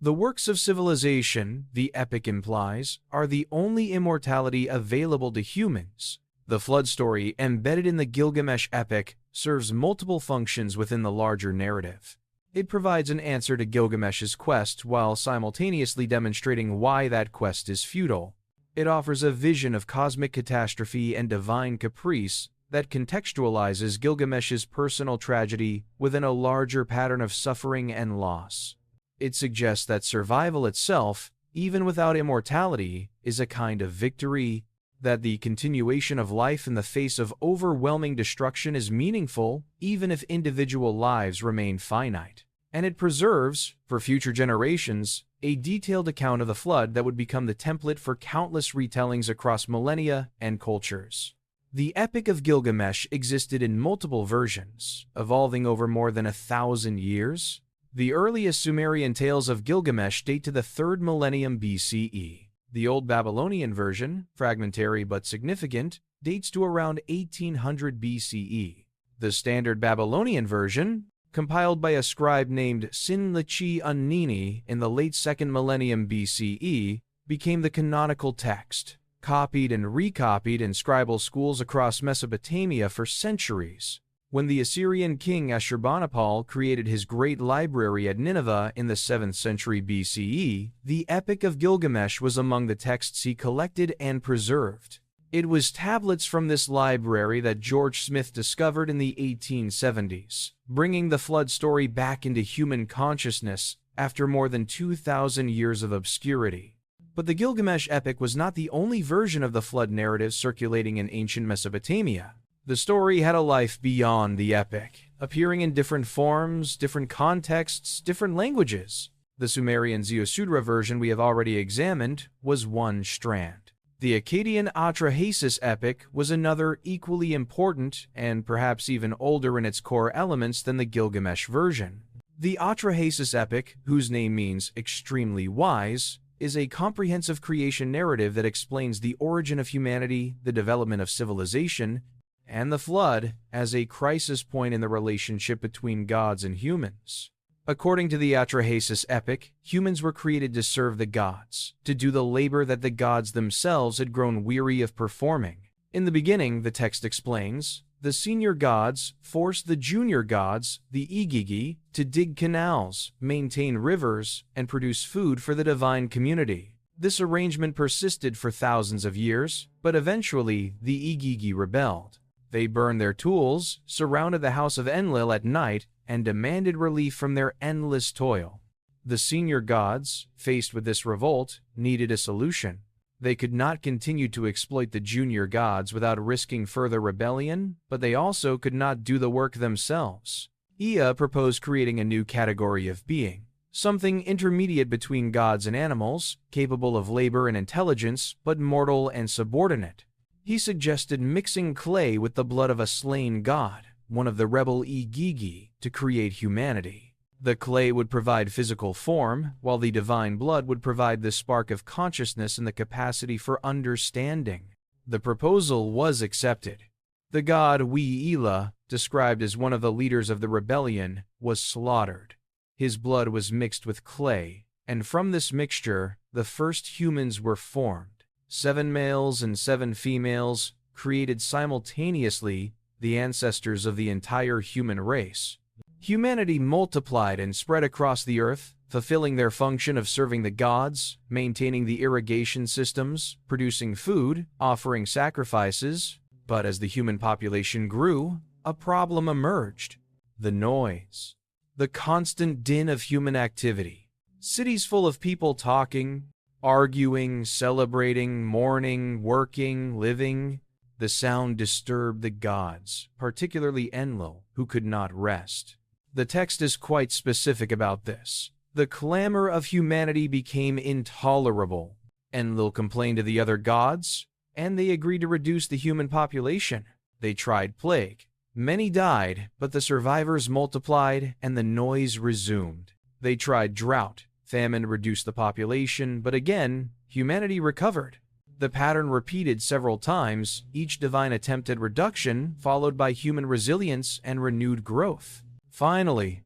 The works of civilization, the epic implies, are the only immortality available to humans. The flood story embedded in the Gilgamesh epic serves multiple functions within the larger narrative. It provides an answer to Gilgamesh's quest while simultaneously demonstrating why that quest is futile. It offers a vision of cosmic catastrophe and divine caprice that contextualizes Gilgamesh's personal tragedy within a larger pattern of suffering and loss. It suggests that survival itself, even without immortality, is a kind of victory, that the continuation of life in the face of overwhelming destruction is meaningful, even if individual lives remain finite. And it preserves, for future generations, a detailed account of the flood that would become the template for countless retellings across millennia and cultures. The Epic of Gilgamesh existed in multiple versions, evolving over more than 1,000 years. The earliest Sumerian tales of Gilgamesh date to the 3rd millennium BCE. The Old Babylonian version, fragmentary but significant, dates to around 1800 BCE. The Standard Babylonian version, compiled by a scribe named Sin-Lachi-Unnini in the late 2nd millennium BCE, became the canonical text, copied and recopied in scribal schools across Mesopotamia for centuries. When the Assyrian king Ashurbanipal created his great library at Nineveh in the 7th century BCE, the Epic of Gilgamesh was among the texts he collected and preserved. It was tablets from this library that George Smith discovered in the 1870s, bringing the flood story back into human consciousness after more than 2,000 years of obscurity. But the Gilgamesh epic was not the only version of the flood narrative circulating in ancient Mesopotamia. The story had a life beyond the epic, appearing in different forms, different contexts, different languages. The Sumerian Ziusudra version we have already examined was one strand. The Akkadian Atrahasis Epic was another equally important and perhaps even older in its core elements than the Gilgamesh version. The Atrahasis Epic, whose name means extremely wise, is a comprehensive creation narrative that explains the origin of humanity, the development of civilization, and the flood as a crisis point in the relationship between gods and humans. According to the Atrahasis Epic, humans were created to serve the gods, to do the labor that the gods themselves had grown weary of performing. In the beginning, the text explains, the senior gods forced the junior gods, the Igigi, to dig canals, maintain rivers, and produce food for the divine community. This arrangement persisted for thousands of years, but eventually the Igigi rebelled. They burned their tools, surrounded the house of Enlil at night, and demanded relief from their endless toil. The senior gods, faced with this revolt, needed a solution. They could not continue to exploit the junior gods without risking further rebellion, but they also could not do the work themselves. Ea proposed creating a new category of being, something intermediate between gods and animals, capable of labor and intelligence, but mortal and subordinate. He suggested mixing clay with the blood of a slain god, one of the rebel Igigi, to create humanity. The clay would provide physical form, while the divine blood would provide the spark of consciousness and the capacity for understanding. The proposal was accepted. The god Wi-Ila, described as one of the leaders of the rebellion, was slaughtered. His blood was mixed with clay, and from this mixture, the first humans were formed. 7 males and 7 females, created simultaneously, the ancestors of the entire human race. Humanity multiplied and spread across the earth, fulfilling their function of serving the gods, maintaining the irrigation systems, producing food, offering sacrifices. But as the human population grew, a problem emerged: the noise. The constant din of human activity. Cities full of people talking, arguing, celebrating, mourning, working, living. The sound disturbed the gods, particularly Enlil, who could not rest. The text is quite specific about this. The clamor of humanity became intolerable. Enlil complained to the other gods, and they agreed to reduce the human population. They tried plague. Many died, but the survivors multiplied and the noise resumed. They tried drought. Famine reduced the population, but again, humanity recovered. The pattern repeated several times, each divine attempt at reduction followed by human resilience and renewed growth. Finally,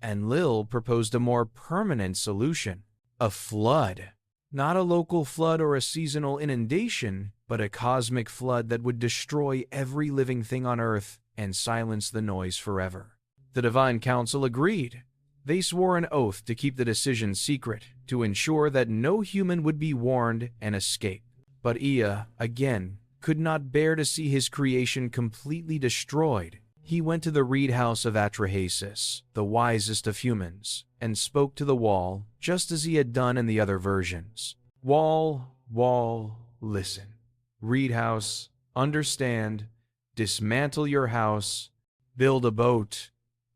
Enlil proposed a more permanent solution: a flood. Not a local flood or a seasonal inundation, but a cosmic flood that would destroy every living thing on Earth and silence the noise forever. The Divine Council agreed. They swore an oath to keep the decision secret, to ensure that no human would be warned and escape. But Ea, again, could not bear to see his creation completely destroyed. He went to the reed house of Atrahasis, the wisest of humans, and spoke to the wall, just as he had done in the other versions. Wall, listen. Reed house, understand. Dismantle your house. Build a boat.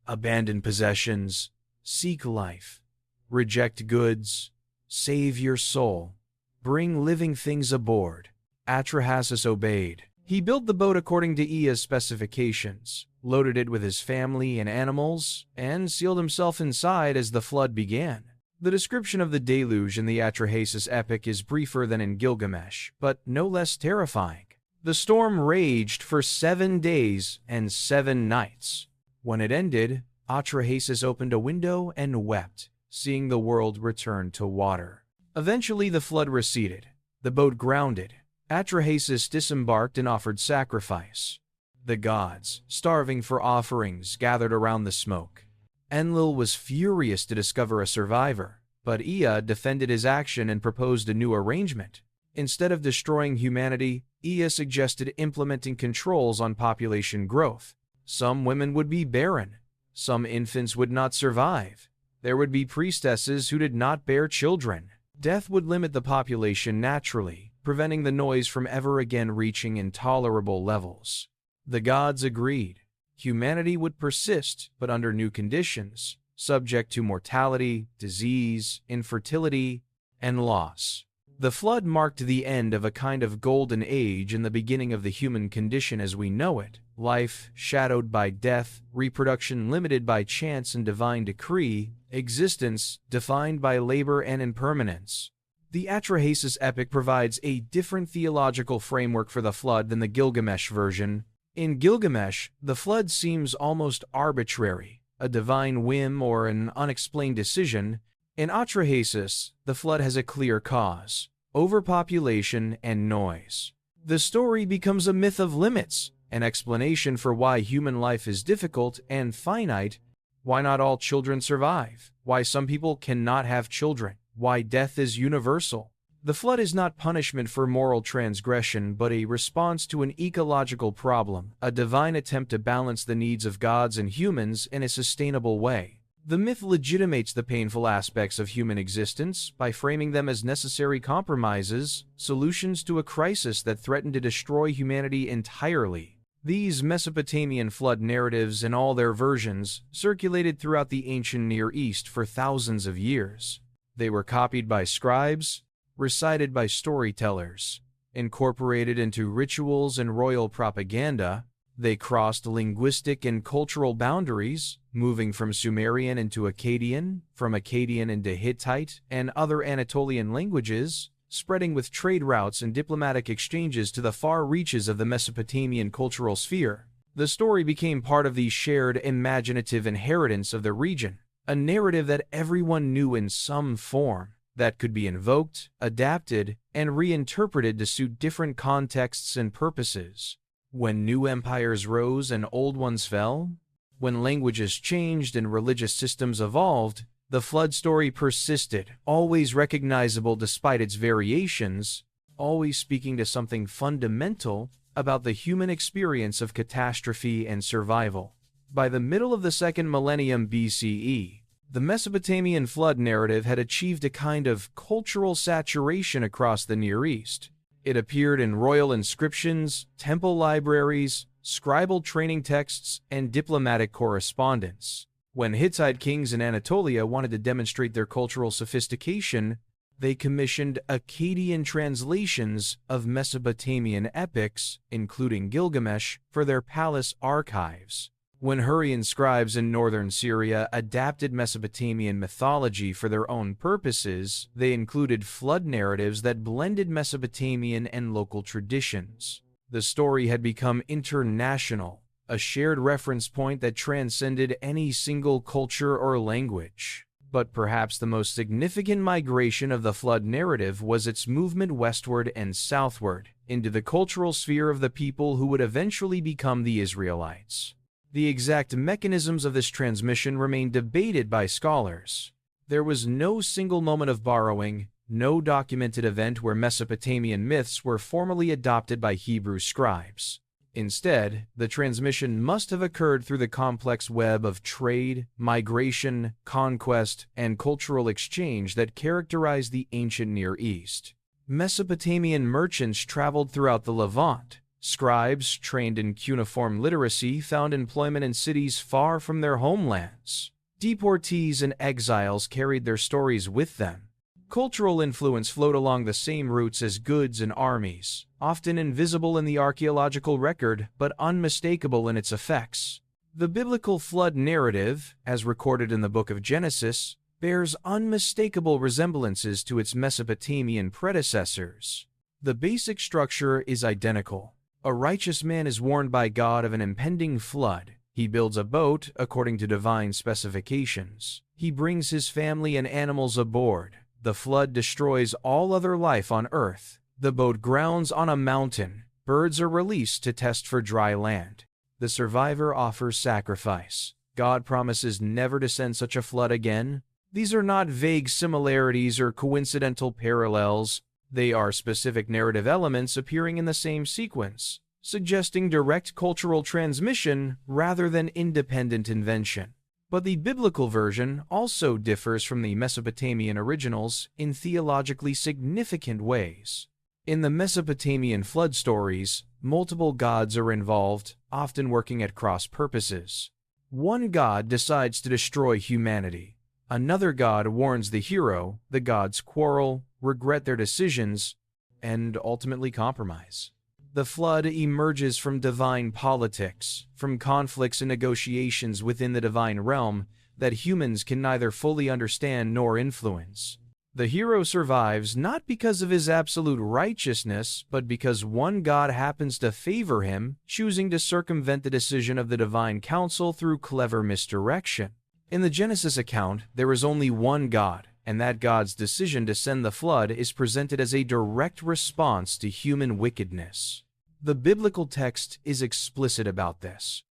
Abandon possessions. Seek life. Reject goods. Save your soul. Bring living things aboard. Atrahasis obeyed. He built the boat according to Ea's specifications, loaded it with his family and animals, and sealed himself inside as the flood began. The description of the deluge in the Atrahasis Epic is briefer than in Gilgamesh, but no less terrifying. The storm raged for 7 days and 7 nights. When it ended, Atrahasis opened a window and wept, seeing the world return to water. Eventually the flood receded. The boat grounded. Atrahasis disembarked and offered sacrifice. The gods, starving for offerings, gathered around the smoke. Enlil was furious to discover a survivor, but Ea defended his action and proposed a new arrangement. Instead of destroying humanity, Ea suggested implementing controls on population growth. Some women would be barren. Some infants would not survive. There would be priestesses who did not bear children. Death would limit the population naturally, preventing the noise from ever again reaching intolerable levels. The gods agreed. Humanity would persist, but under new conditions, subject to mortality, disease, infertility, and loss. The flood marked the end of a kind of golden age and the beginning of the human condition as we know it: life shadowed by death, reproduction limited by chance and divine decree, existence defined by labor and impermanence. The Atrahasis Epic provides a different theological framework for the flood than the Gilgamesh version. In Gilgamesh, the flood seems almost arbitrary, a divine whim or an unexplained decision. In Atrahasis, the flood has a clear cause: overpopulation and noise. The story becomes a myth of limits, an explanation for why human life is difficult and finite, why not all children survive, why some people cannot have children, why death is universal. The flood is not punishment for moral transgression, but a response to an ecological problem, a divine attempt to balance the needs of gods and humans in a sustainable way. The myth legitimates the painful aspects of human existence by framing them as necessary compromises, solutions to a crisis that threatened to destroy humanity entirely. These Mesopotamian flood narratives in all their versions circulated throughout the ancient Near East for thousands of years. They were copied by scribes, recited by storytellers, incorporated into rituals and royal propaganda. They crossed linguistic and cultural boundaries, moving from Sumerian into Akkadian, from Akkadian into Hittite and other Anatolian languages, spreading with trade routes and diplomatic exchanges to the far reaches of the Mesopotamian cultural sphere. The story became part of the shared imaginative inheritance of the region, a narrative that everyone knew in some form, that could be invoked, adapted, and reinterpreted to suit different contexts and purposes. When new empires rose and old ones fell, when languages changed and religious systems evolved, the flood story persisted, always recognizable despite its variations, always speaking to something fundamental about the human experience of catastrophe and survival. By the middle of the second millennium BCE, the Mesopotamian flood narrative had achieved a kind of cultural saturation across the Near East. It appeared in royal inscriptions, temple libraries, scribal training texts, and diplomatic correspondence. When Hittite kings in Anatolia wanted to demonstrate their cultural sophistication, they commissioned Akkadian translations of Mesopotamian epics, including Gilgamesh, for their palace archives. When Hurrian scribes in northern Syria adapted Mesopotamian mythology for their own purposes, they included flood narratives that blended Mesopotamian and local traditions. The story had become international, a shared reference point that transcended any single culture or language. But perhaps the most significant migration of the flood narrative was its movement westward and southward, into the cultural sphere of the people who would eventually become the Israelites. The exact mechanisms of this transmission remain debated by scholars. There was no single moment of borrowing, no documented event where Mesopotamian myths were formally adopted by Hebrew scribes. Instead, the transmission must have occurred through the complex web of trade, migration, conquest, and cultural exchange that characterized the ancient Near East. Mesopotamian merchants traveled throughout the Levant. Scribes trained in cuneiform literacy found employment in cities far from their homelands. Deportees and exiles carried their stories with them. Cultural influence flowed along the same routes as goods and armies, often invisible in the archaeological record but unmistakable in its effects. The biblical flood narrative, as recorded in the Book of Genesis, bears unmistakable resemblances to its Mesopotamian predecessors. The basic structure is identical. A righteous man is warned by God of an impending flood. He builds a boat according to divine specifications. He brings his family and animals aboard. The flood destroys all other life on earth. The boat grounds on a mountain. Birds are released to test for dry land. The survivor offers sacrifice. God promises never to send such a flood again. These are not vague similarities or coincidental parallels. They are specific narrative elements appearing in the same sequence, suggesting direct cultural transmission rather than independent invention. But the biblical version also differs from the Mesopotamian originals in theologically significant ways. In the Mesopotamian flood stories, multiple gods are involved, often working at cross purposes. One god decides to destroy humanity. Another god warns the hero. The gods quarrel, regret their decisions, and ultimately compromise. The flood emerges from divine politics, from conflicts and negotiations within the divine realm that humans can neither fully understand nor influence. The hero survives not because of his absolute righteousness, but because one god happens to favor him, choosing to circumvent the decision of the divine council through clever misdirection. In the Genesis account, there is only one God, and that God's decision to send the flood is presented as a direct response to human wickedness. The biblical text is explicit about this.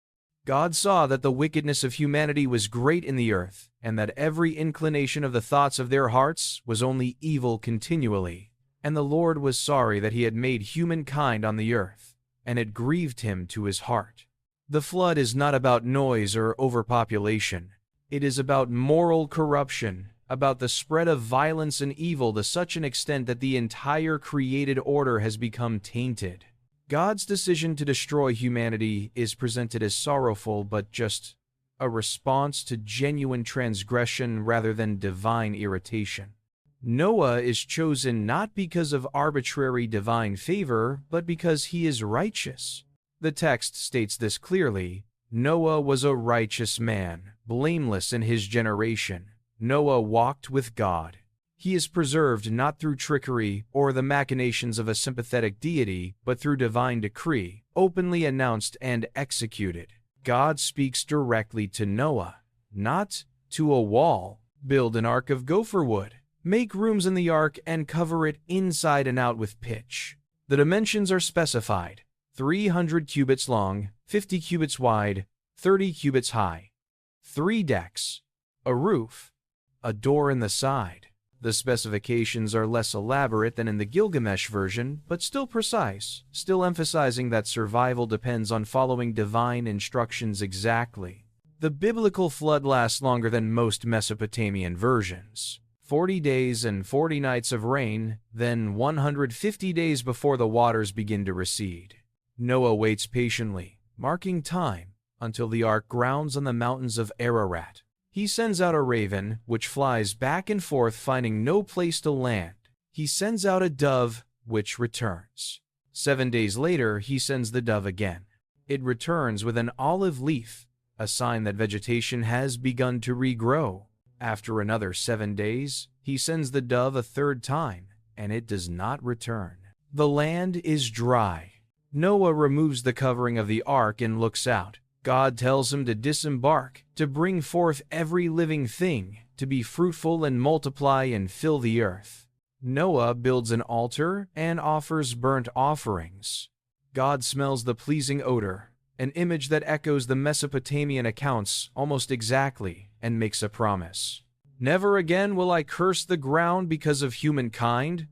God saw that the wickedness of humanity was great in the earth, and that every inclination of the thoughts of their hearts was only evil continually. And the Lord was sorry that he had made humankind on the earth, and it grieved him to his heart. The flood is not about noise or overpopulation. It is about moral corruption, about the spread of violence and evil to such an extent that the entire created order has become tainted. God's decision to destroy humanity is presented as sorrowful but just a response to genuine transgression rather than divine irritation. Noah is chosen not because of arbitrary divine favor, but because he is righteous. The text states this clearly. Noah was a righteous man, blameless in his generation. Noah walked with God. He is preserved not through trickery or the machinations of a sympathetic deity, but through divine decree, openly announced and executed. God speaks directly to Noah, not to a wall. Build an ark of gopher wood. Make rooms in the ark and cover it inside and out with pitch. The dimensions are specified: 300 cubits long, 50 cubits wide, 30 cubits high. 3 decks, a roof, a door in the side. The specifications are less elaborate than in the Gilgamesh version, but still precise, still emphasizing that survival depends on following divine instructions exactly. The biblical flood lasts longer than most Mesopotamian versions. 40 days and 40 nights of rain, then 150 days before the waters begin to recede. Noah waits patiently, marking time, until the ark grounds on the mountains of Ararat. He sends out a raven, which flies back and forth, finding no place to land. He sends out a dove, which returns. 7 days later, he sends the dove again. It returns with an olive leaf, a sign that vegetation has begun to regrow. After another 7 days, he sends the dove a third time, and it does not return. The land is dry. Noah removes the covering of the ark and looks out. God tells him to disembark, to bring forth every living thing, to be fruitful and multiply and fill the earth. Noah builds an altar and offers burnt offerings. God smells the pleasing odor, an image that echoes the Mesopotamian accounts almost exactly, and makes a promise. Never again will I curse the ground because of humankind,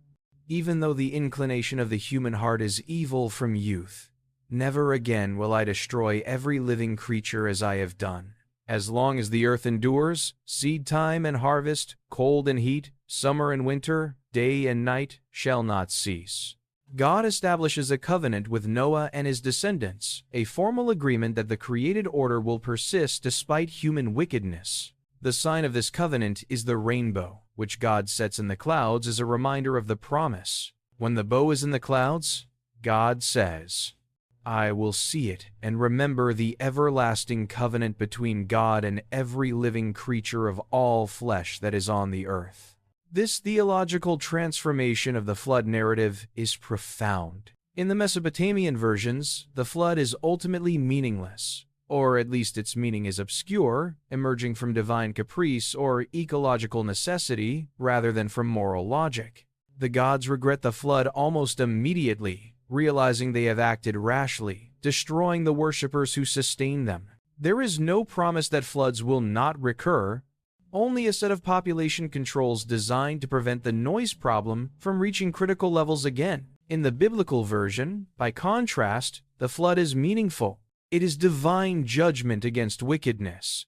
even though the inclination of the human heart is evil from youth. Never again will I destroy every living creature as I have done. As long as the earth endures, seed time and harvest, cold and heat, summer and winter, day and night shall not cease. God establishes a covenant with Noah and his descendants, a formal agreement that the created order will persist despite human wickedness. The sign of this covenant is the rainbow, which God sets in the clouds as a reminder of the promise. When the bow is in the clouds, God says, I will see it and remember the everlasting covenant between God and every living creature of all flesh that is on the earth. This theological transformation of the flood narrative is profound. In the Mesopotamian versions, the flood is ultimately meaningless, or at least its meaning is obscure, emerging from divine caprice or ecological necessity rather than from moral logic. The gods regret the flood almost immediately, realizing they have acted rashly, destroying the worshippers who sustain them. There is no promise that floods will not recur, only a set of population controls designed to prevent the noise problem from reaching critical levels again. In the biblical version, by contrast, the flood is meaningful. It is divine judgment against wickedness.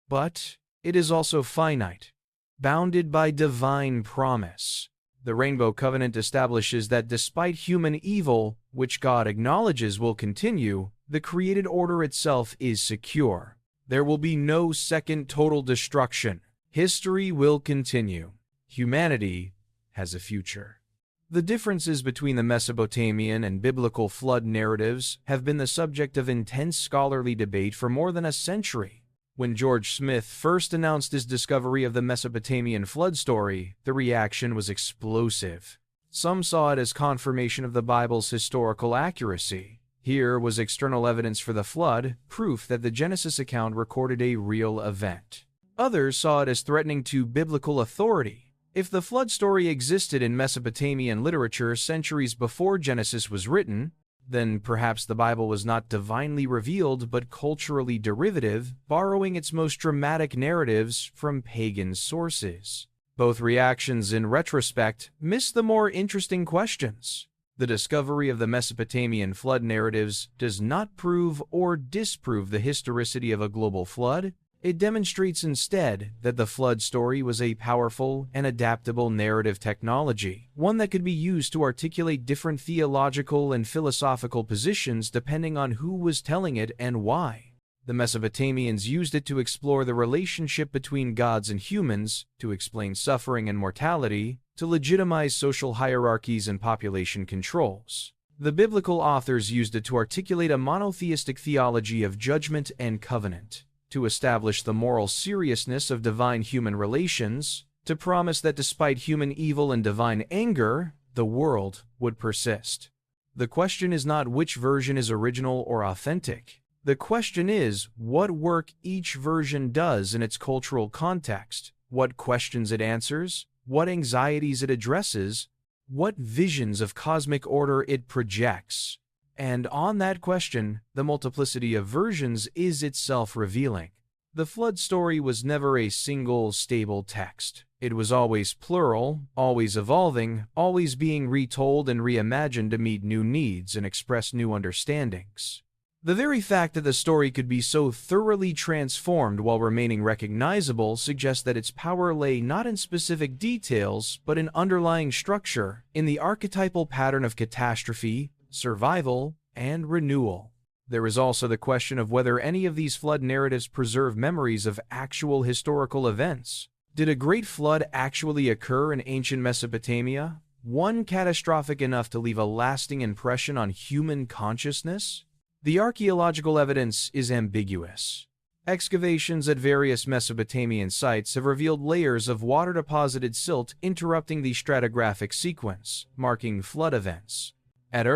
But it is also finite, bounded by divine promise. The Rainbow Covenant establishes that despite human evil, which God acknowledges will continue, the created order itself is secure. There will be no second total destruction. History will continue. Humanity has a future. The differences between the Mesopotamian and biblical flood narratives have been the subject of intense scholarly debate for more than a century. When George Smith first announced his discovery of the Mesopotamian flood story, the reaction was explosive. Some saw it as confirmation of the Bible's historical accuracy. Here was external evidence for the flood, proof that the Genesis account recorded a real event. Others saw it as threatening to biblical authority. If the flood story existed in Mesopotamian literature centuries before Genesis was written, then perhaps the Bible was not divinely revealed but culturally derivative, borrowing its most dramatic narratives from pagan sources. Both reactions, in retrospect, miss the more interesting questions. The discovery of the Mesopotamian flood narratives does not prove or disprove the historicity of a global flood. It demonstrates instead that the flood story was a powerful and adaptable narrative technology, one that could be used to articulate different theological and philosophical positions depending on who was telling it and why. The Mesopotamians used it to explore the relationship between gods and humans, to explain suffering and mortality, to legitimize social hierarchies and population controls. The biblical authors used it to articulate a monotheistic theology of judgment and covenant, to establish the moral seriousness of divine-human relations, to promise that despite human evil and divine anger, the world would persist. The question is not which version is original or authentic. The question is what work each version does in its cultural context, what questions it answers, what anxieties it addresses, what visions of cosmic order it projects. And on that question, the multiplicity of versions is itself revealing. The flood story was never a single, stable text. It was always plural, always evolving, always being retold and reimagined to meet new needs and express new understandings. The very fact that the story could be so thoroughly transformed while remaining recognizable suggests that its power lay not in specific details, but in underlying structure, in the archetypal pattern of catastrophe, survival, and renewal. There is also the question of whether any of these flood narratives preserve memories of actual historical events. Did a great flood actually occur in ancient Mesopotamia? One catastrophic enough to leave a lasting impression on human consciousness? The archaeological evidence is ambiguous. Excavations at various Mesopotamian sites have revealed layers of water-deposited silt interrupting the stratigraphic sequence, marking flood events. At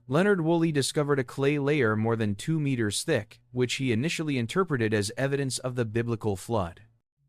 Leonard Woolley discovered a clay layer more than 2 meters thick, which he initially interpreted as evidence of the biblical flood.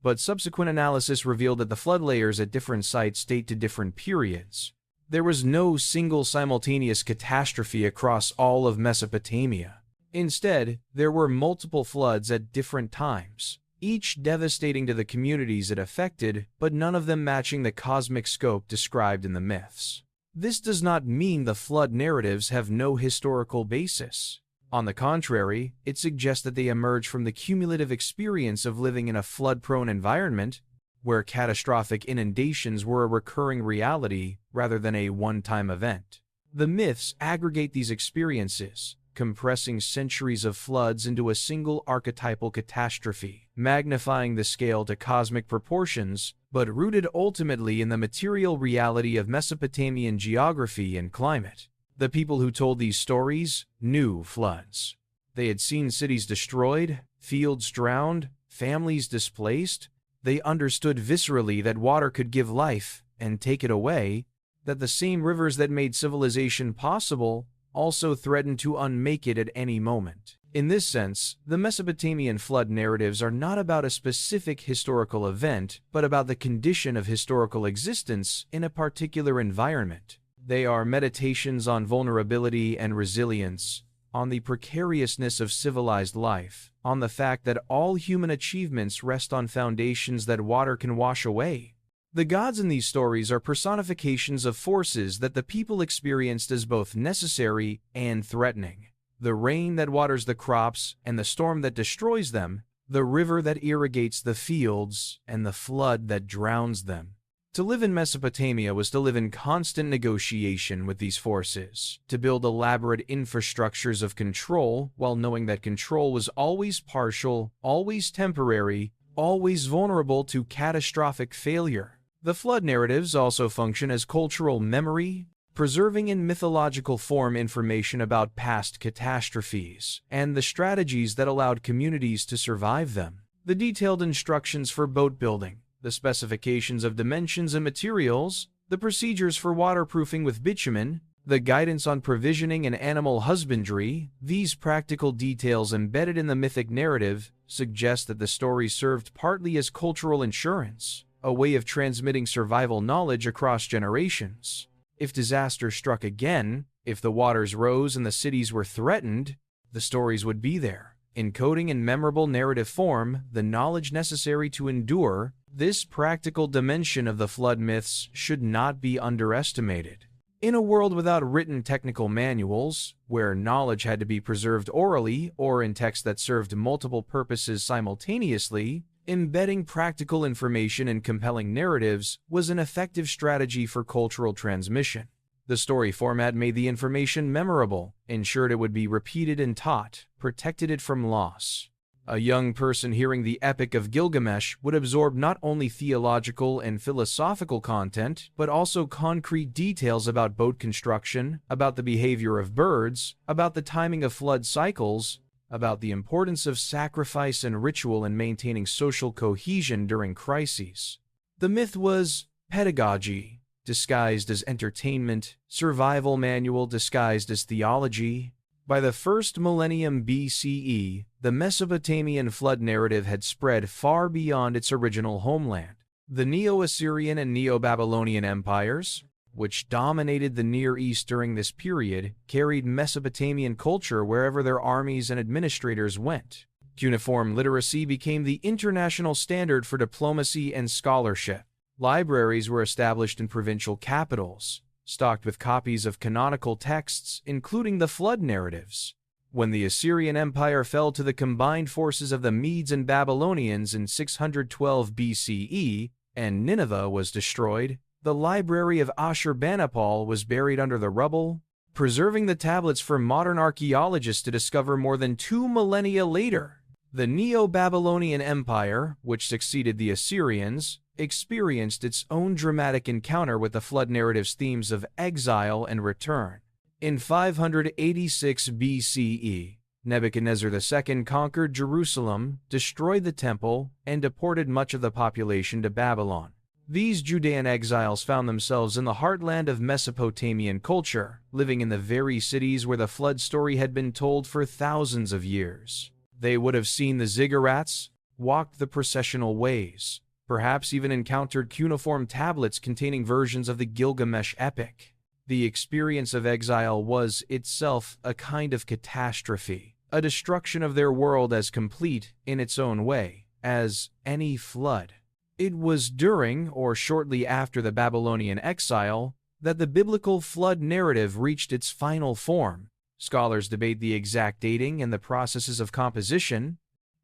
But subsequent analysis revealed that the flood layers at different sites date to different periods. There was no single simultaneous catastrophe across all of Mesopotamia. Instead, there were multiple floods at different times, each devastating to the communities it affected, but none of them matching the cosmic scope described in the myths. This does not mean the flood narratives have no historical basis. On the contrary, it suggests that they emerge from the cumulative experience of living in a flood-prone environment, where catastrophic inundations were a recurring reality rather than a one-time event. The myths aggregate these experiences, compressing centuries of floods into a single archetypal catastrophe, magnifying the scale to cosmic proportions, but rooted ultimately in the material reality of Mesopotamian geography and climate. The people who told these stories knew floods. They had seen cities destroyed, fields drowned, families displaced. They understood viscerally that water could give life and take it away, that the same rivers that made civilization possible also threatened to unmake it at any moment. In this sense, the Mesopotamian flood narratives are not about a specific historical event, but about the condition of historical existence in a particular environment. They are meditations on vulnerability and resilience, on the precariousness of civilized life, on the fact that all human achievements rest on foundations that water can wash away. The gods in these stories are personifications of forces that the people experienced as both necessary and threatening. The rain that waters the crops and the storm that destroys them, the river that irrigates the fields and the flood that drowns them. To live in Mesopotamia was to live in constant negotiation with these forces, to build elaborate infrastructures of control while knowing that control was always partial, always temporary, always vulnerable to catastrophic failure. The flood narratives also function as cultural memory, preserving in mythological form information about past catastrophes and the strategies that allowed communities to survive them. The detailed instructions for boat building, the specifications of dimensions and materials, the procedures for waterproofing with bitumen, the guidance on provisioning and animal husbandry, these practical details embedded in the mythic narrative suggest that the story served partly as cultural insurance, a way of transmitting survival knowledge across generations. If disaster struck again, if the waters rose and the cities were threatened, the stories would be there, encoding in memorable narrative form the knowledge necessary to endure. This practical dimension of the flood myths should not be underestimated. In a world without written technical manuals, where knowledge had to be preserved orally or in text that served multiple purposes simultaneously, embedding practical information in compelling narratives was an effective strategy for cultural transmission. The story format made the information memorable, ensured it would be repeated and taught, protected it from loss. A young person hearing the Epic of Gilgamesh would absorb not only theological and philosophical content, but also concrete details about boat construction, about the behavior of birds, about the timing of flood cycles, about the importance of sacrifice and ritual in maintaining social cohesion during crises. The myth was pedagogy, disguised as entertainment, survival manual disguised as theology. By the first millennium BCE, the Mesopotamian flood narrative had spread far beyond its original homeland. The Neo-Assyrian and Neo-Babylonian empires, which dominated the Near East during this period, carried Mesopotamian culture wherever their armies and administrators went. Cuneiform literacy became the international standard for diplomacy and scholarship. Libraries were established in provincial capitals, stocked with copies of canonical texts, including the flood narratives. When the Assyrian Empire fell to the combined forces of the Medes and Babylonians in 612 BCE, and Nineveh was destroyed, the library of Ashurbanipal was buried under the rubble, preserving the tablets for modern archaeologists to discover more than 2 millennia later. The Neo-Babylonian Empire, which succeeded the Assyrians, experienced its own dramatic encounter with the flood narrative's themes of exile and return. In 586 BCE, Nebuchadnezzar II conquered Jerusalem, destroyed the temple, and deported much of the population to Babylon. These Judean exiles found themselves in the heartland of Mesopotamian culture, living in the very cities where the flood story had been told for thousands of years. They would have seen the ziggurats, walked the processional ways, perhaps even encountered cuneiform tablets containing versions of the Gilgamesh epic. The experience of exile was itself a kind of catastrophe, a destruction of their world as complete, in its own way, as any flood. It was during or shortly after the Babylonian exile that the biblical flood narrative reached its final form. Scholars debate the exact dating and the processes of composition,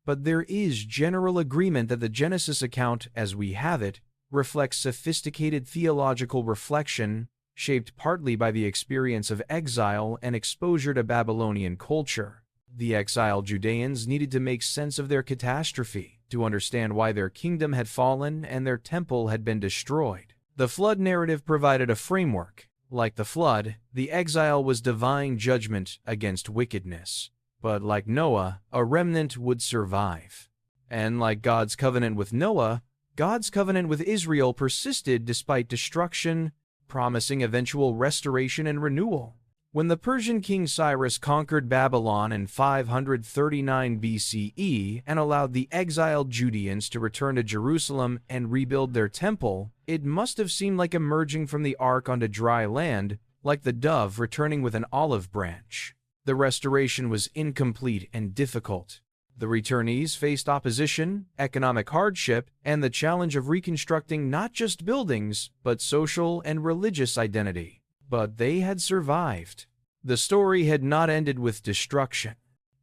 but there is general agreement that the Genesis account, as we have it, reflects sophisticated theological reflection, shaped partly by the experience of exile and exposure to Babylonian culture. The exiled Judeans needed to make sense of their catastrophe, to understand why their kingdom had fallen and their temple had been destroyed. The flood narrative provided a framework. Like the flood, the exile was divine judgment against wickedness. But like Noah, a remnant would survive. And like God's covenant with Noah, God's covenant with Israel persisted despite destruction, promising eventual restoration and renewal. When the Persian king Cyrus conquered Babylon in 539 BCE and allowed the exiled Judeans to return to Jerusalem and rebuild their temple, it must have seemed like emerging from the ark onto dry land, like the dove returning with an olive branch. The restoration was incomplete and difficult. The returnees faced opposition, economic hardship, and the challenge of reconstructing not just buildings, but social and religious identity. But they had survived. The story had not ended with destruction,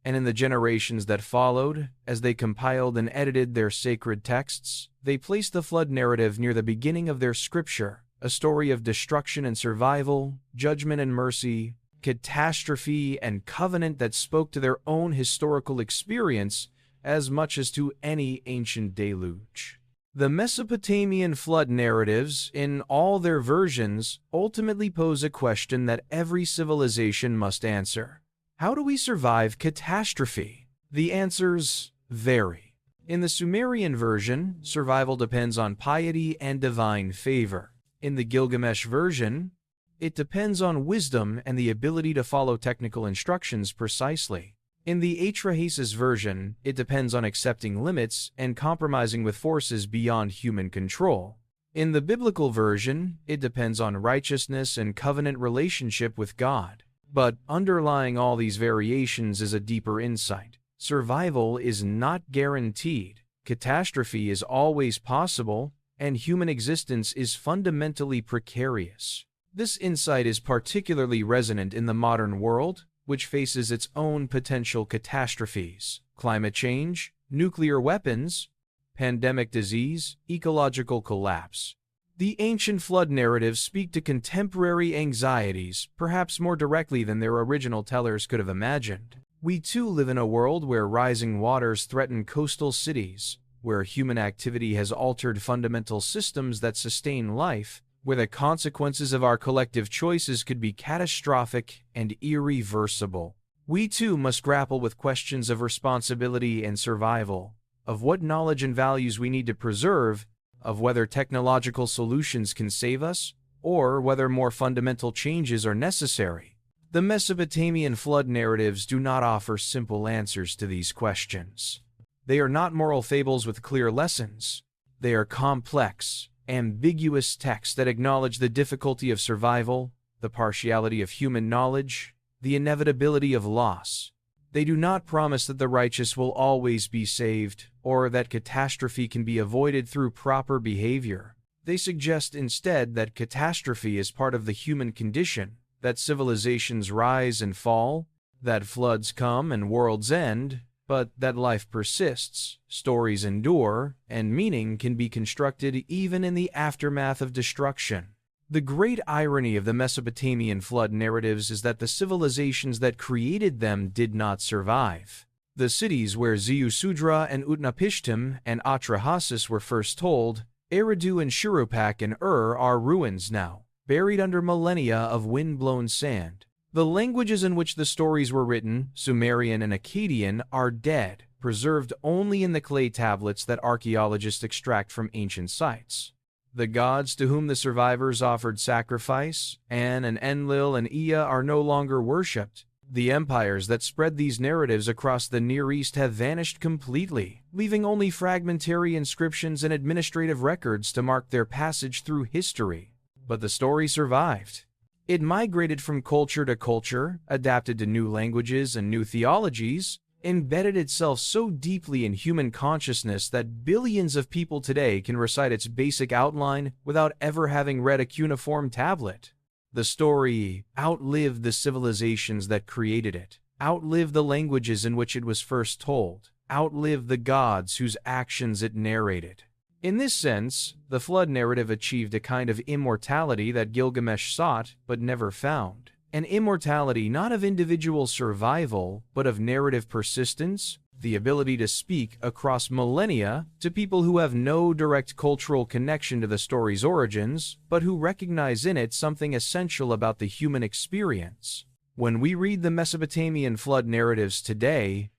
and in the generations that followed, as they compiled and edited their sacred texts, they placed the flood narrative near the beginning of their scripture, a story of destruction and survival, judgment and mercy, catastrophe and covenant that spoke to their own historical experience as much as to any ancient deluge. The Mesopotamian flood narratives, in all their versions, ultimately pose a question that every civilization must answer. How do we survive catastrophe? The answers vary. In the Sumerian version, survival depends on piety and divine favor. In the Gilgamesh version, it depends on wisdom and the ability to follow technical instructions precisely. In the Atrahasis version, it depends on accepting limits and compromising with forces beyond human control. In the biblical version, it depends on righteousness and covenant relationship with God. But underlying all these variations is a deeper insight. Survival is not guaranteed, catastrophe is always possible, and human existence is fundamentally precarious. This insight is particularly resonant in the modern world, which faces its own potential catastrophes: climate change, nuclear weapons, pandemic disease, ecological collapse. The ancient flood narratives speak to contemporary anxieties, perhaps more directly than their original tellers could have imagined. We too live in a world where rising waters threaten coastal cities, where human activity has altered fundamental systems that sustain life, where the consequences of our collective choices could be catastrophic and irreversible. We too must grapple with questions of responsibility and survival, of what knowledge and values we need to preserve, of whether technological solutions can save us, or whether more fundamental changes are necessary. The Mesopotamian flood narratives do not offer simple answers to these questions. They are not moral fables with clear lessons. They are complex, ambiguous texts that acknowledge the difficulty of survival, the partiality of human knowledge, the inevitability of loss. They do not promise that the righteous will always be saved, or that catastrophe can be avoided through proper behavior. They suggest instead that catastrophe is part of the human condition, that civilizations rise and fall, that floods come and worlds end, but that life persists, stories endure, and meaning can be constructed even in the aftermath of destruction. The great irony of the Mesopotamian flood narratives is that the civilizations that created them did not survive. The cities where Ziusudra and Utnapishtim and Atrahasis were first told, Eridu and Shuruppak and are ruins now, buried under millennia of wind-blown sand. The languages in which the stories were written, Sumerian and Akkadian, are dead, preserved only in the clay tablets that archaeologists extract from ancient sites. The gods to whom the survivors offered sacrifice, An and Enlil and Ea, are no longer worshipped. The empires that spread these narratives across the Near East have vanished completely, leaving only fragmentary inscriptions and administrative records to mark their passage through history. But the story survived. It migrated from culture to culture, adapted to new languages and new theologies, embedded itself so deeply in human consciousness that billions of people today can recite its basic outline without ever having read a cuneiform tablet. The story outlived the civilizations that created it, outlived the languages in which it was first told, outlived the gods whose actions it narrated. In this sense, the flood narrative achieved a kind of immortality that Gilgamesh sought but never found. An immortality not of individual survival, but of narrative persistence, the ability to speak across millennia to people who have no direct cultural connection to the story's origins, but who recognize in it something essential about the human experience. When we read the Mesopotamian flood narratives today,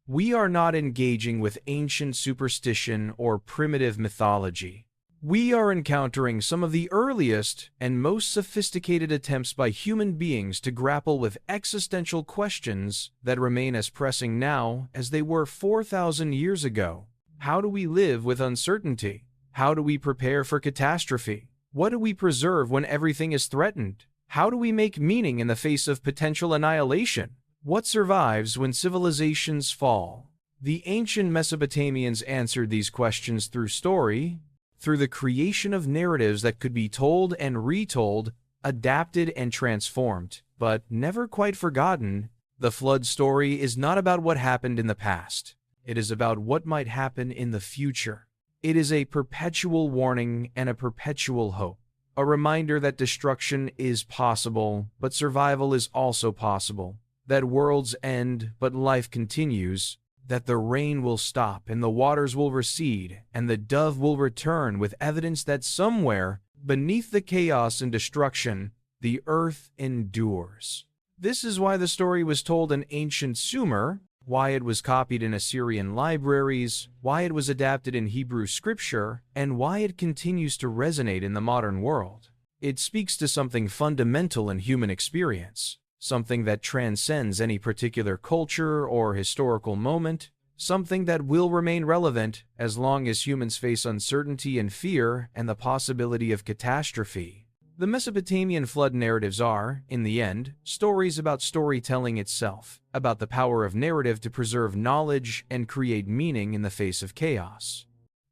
we are not engaging with ancient superstition or primitive mythology. We are encountering some of the earliest and most sophisticated attempts by human beings to grapple with existential questions that remain as pressing now as they were 4,000 years ago. How do we live with uncertainty? How do we prepare for catastrophe? What do we preserve when everything is threatened? How do we make meaning in the face of potential annihilation? What survives when civilizations fall? The ancient Mesopotamians answered these questions through story, through the creation of narratives that could be told and retold, adapted and transformed, but never quite forgotten. The flood story is not about what happened in the past. It is about what might happen in the future. It is a perpetual warning and a perpetual hope, a reminder that destruction is possible, but survival is also possible, that worlds end, but life continues, that the rain will stop and the waters will recede and the dove will return with evidence that somewhere, beneath the chaos and destruction, the earth endures. This is why the story was told in ancient Sumer, why it was copied in Assyrian libraries, why it was adapted in Hebrew scripture, and why it continues to resonate in the modern world. It speaks to something fundamental in human experience, something that transcends any particular culture or historical moment, something that will remain relevant as long as humans face uncertainty and fear and the possibility of catastrophe. The Mesopotamian flood narratives are, in the end, stories about storytelling itself, about the power of narrative to preserve knowledge and create meaning in the face of chaos.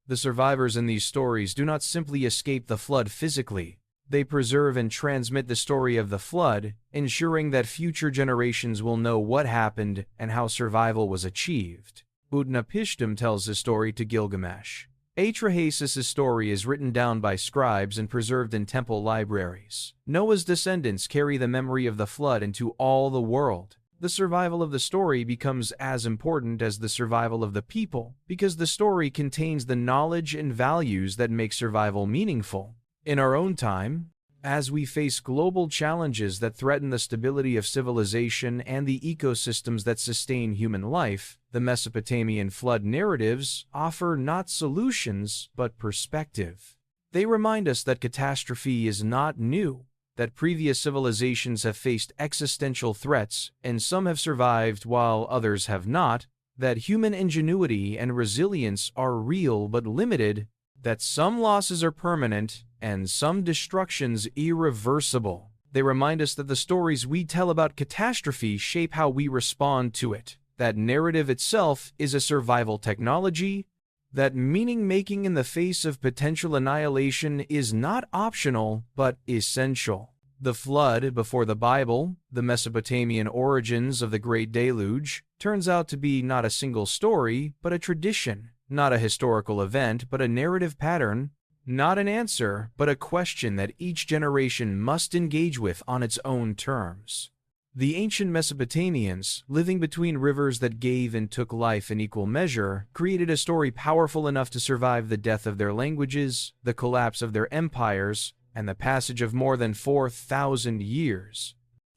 The survivors in these stories do not simply escape the flood physically. They preserve and transmit the story of the flood, ensuring that future generations will know what happened and how survival was achieved. Utnapishtim tells his story to Gilgamesh. Atrahasis' story is written down by scribes and preserved in temple libraries. Noah's descendants carry the memory of the flood into all the world. The survival of the story becomes as important as the survival of the people, because the story contains the knowledge and values that make survival meaningful. In our own time, as we face global challenges that threaten the stability of civilization and the ecosystems that sustain human life, the Mesopotamian flood narratives offer not solutions, but perspective. They remind us that catastrophe is not new, that previous civilizations have faced existential threats, and some have survived while others have not, that human ingenuity and resilience are real but limited, that some losses are permanent, and some destructions irreversible. They remind us that the stories we tell about catastrophe shape how we respond to it, that narrative itself is a survival technology, that meaning-making in the face of potential annihilation is not optional, but essential. The flood before the Bible, the Mesopotamian origins of the Great Deluge, turns out to be not a single story, but a tradition, not a historical event, but a narrative pattern, not an answer, but a question that each generation must engage with on its own terms. The ancient Mesopotamians, living between rivers that gave and took life in equal measure, created a story powerful enough to survive the death of their languages, the collapse of their empires, and the passage of more than 4,000 years.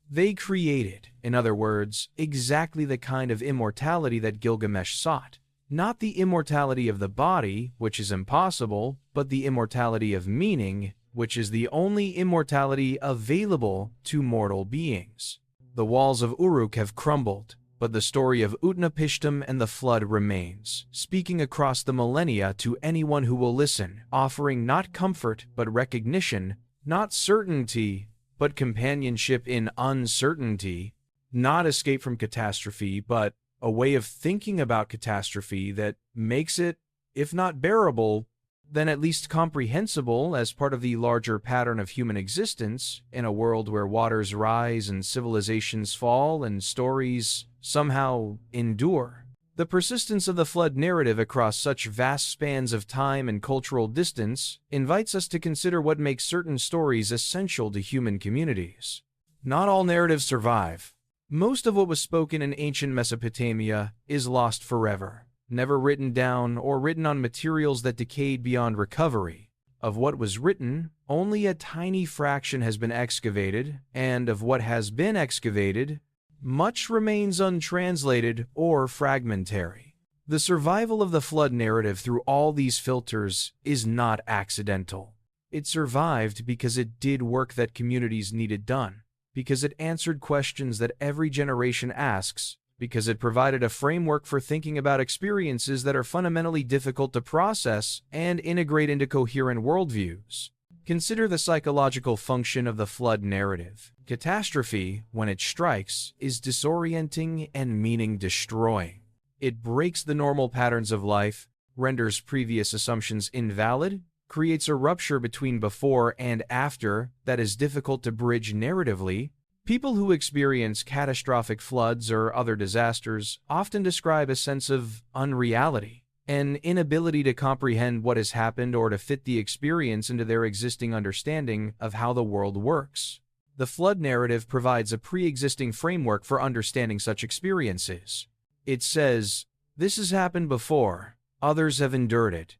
They created, in other words, exactly the kind of immortality that Gilgamesh sought. Not the immortality of the body, which is impossible, but the immortality of meaning, which is the only immortality available to mortal beings. The walls of Uruk have crumbled, but the story of Utnapishtim and the flood remains, speaking across the millennia to anyone who will listen, offering not comfort but recognition, not certainty but companionship in uncertainty, not escape from catastrophe but a way of thinking about catastrophe that makes it, if not bearable, then at least comprehensible as part of the larger pattern of human existence in a world where waters rise and civilizations fall and stories somehow endure. The persistence of the flood narrative across such vast spans of time and cultural distance invites us to consider what makes certain stories essential to human communities. Not all narratives survive. Most of what was spoken in ancient Mesopotamia is lost forever, never written down or written on materials that decayed beyond recovery. Of what was written, only a tiny fraction has been excavated, and of what has been excavated, much remains untranslated or fragmentary. The survival of the flood narrative through all these filters is not accidental. It survived because it did work that communities needed done, because it answered questions that every generation asks, because it provided a framework for thinking about experiences that are fundamentally difficult to process and integrate into coherent worldviews. Consider the psychological function of the flood narrative. Catastrophe, when it strikes, is disorienting and meaning-destroying. It breaks the normal patterns of life, renders previous assumptions invalid, creates a rupture between before and after that is difficult to bridge narratively. People who experience catastrophic floods or other disasters often describe a sense of unreality, an inability to comprehend what has happened or to fit the experience into their existing understanding of how the world works. The flood narrative provides a pre-existing framework for understanding such experiences. It says, "This has happened before, others have endured it."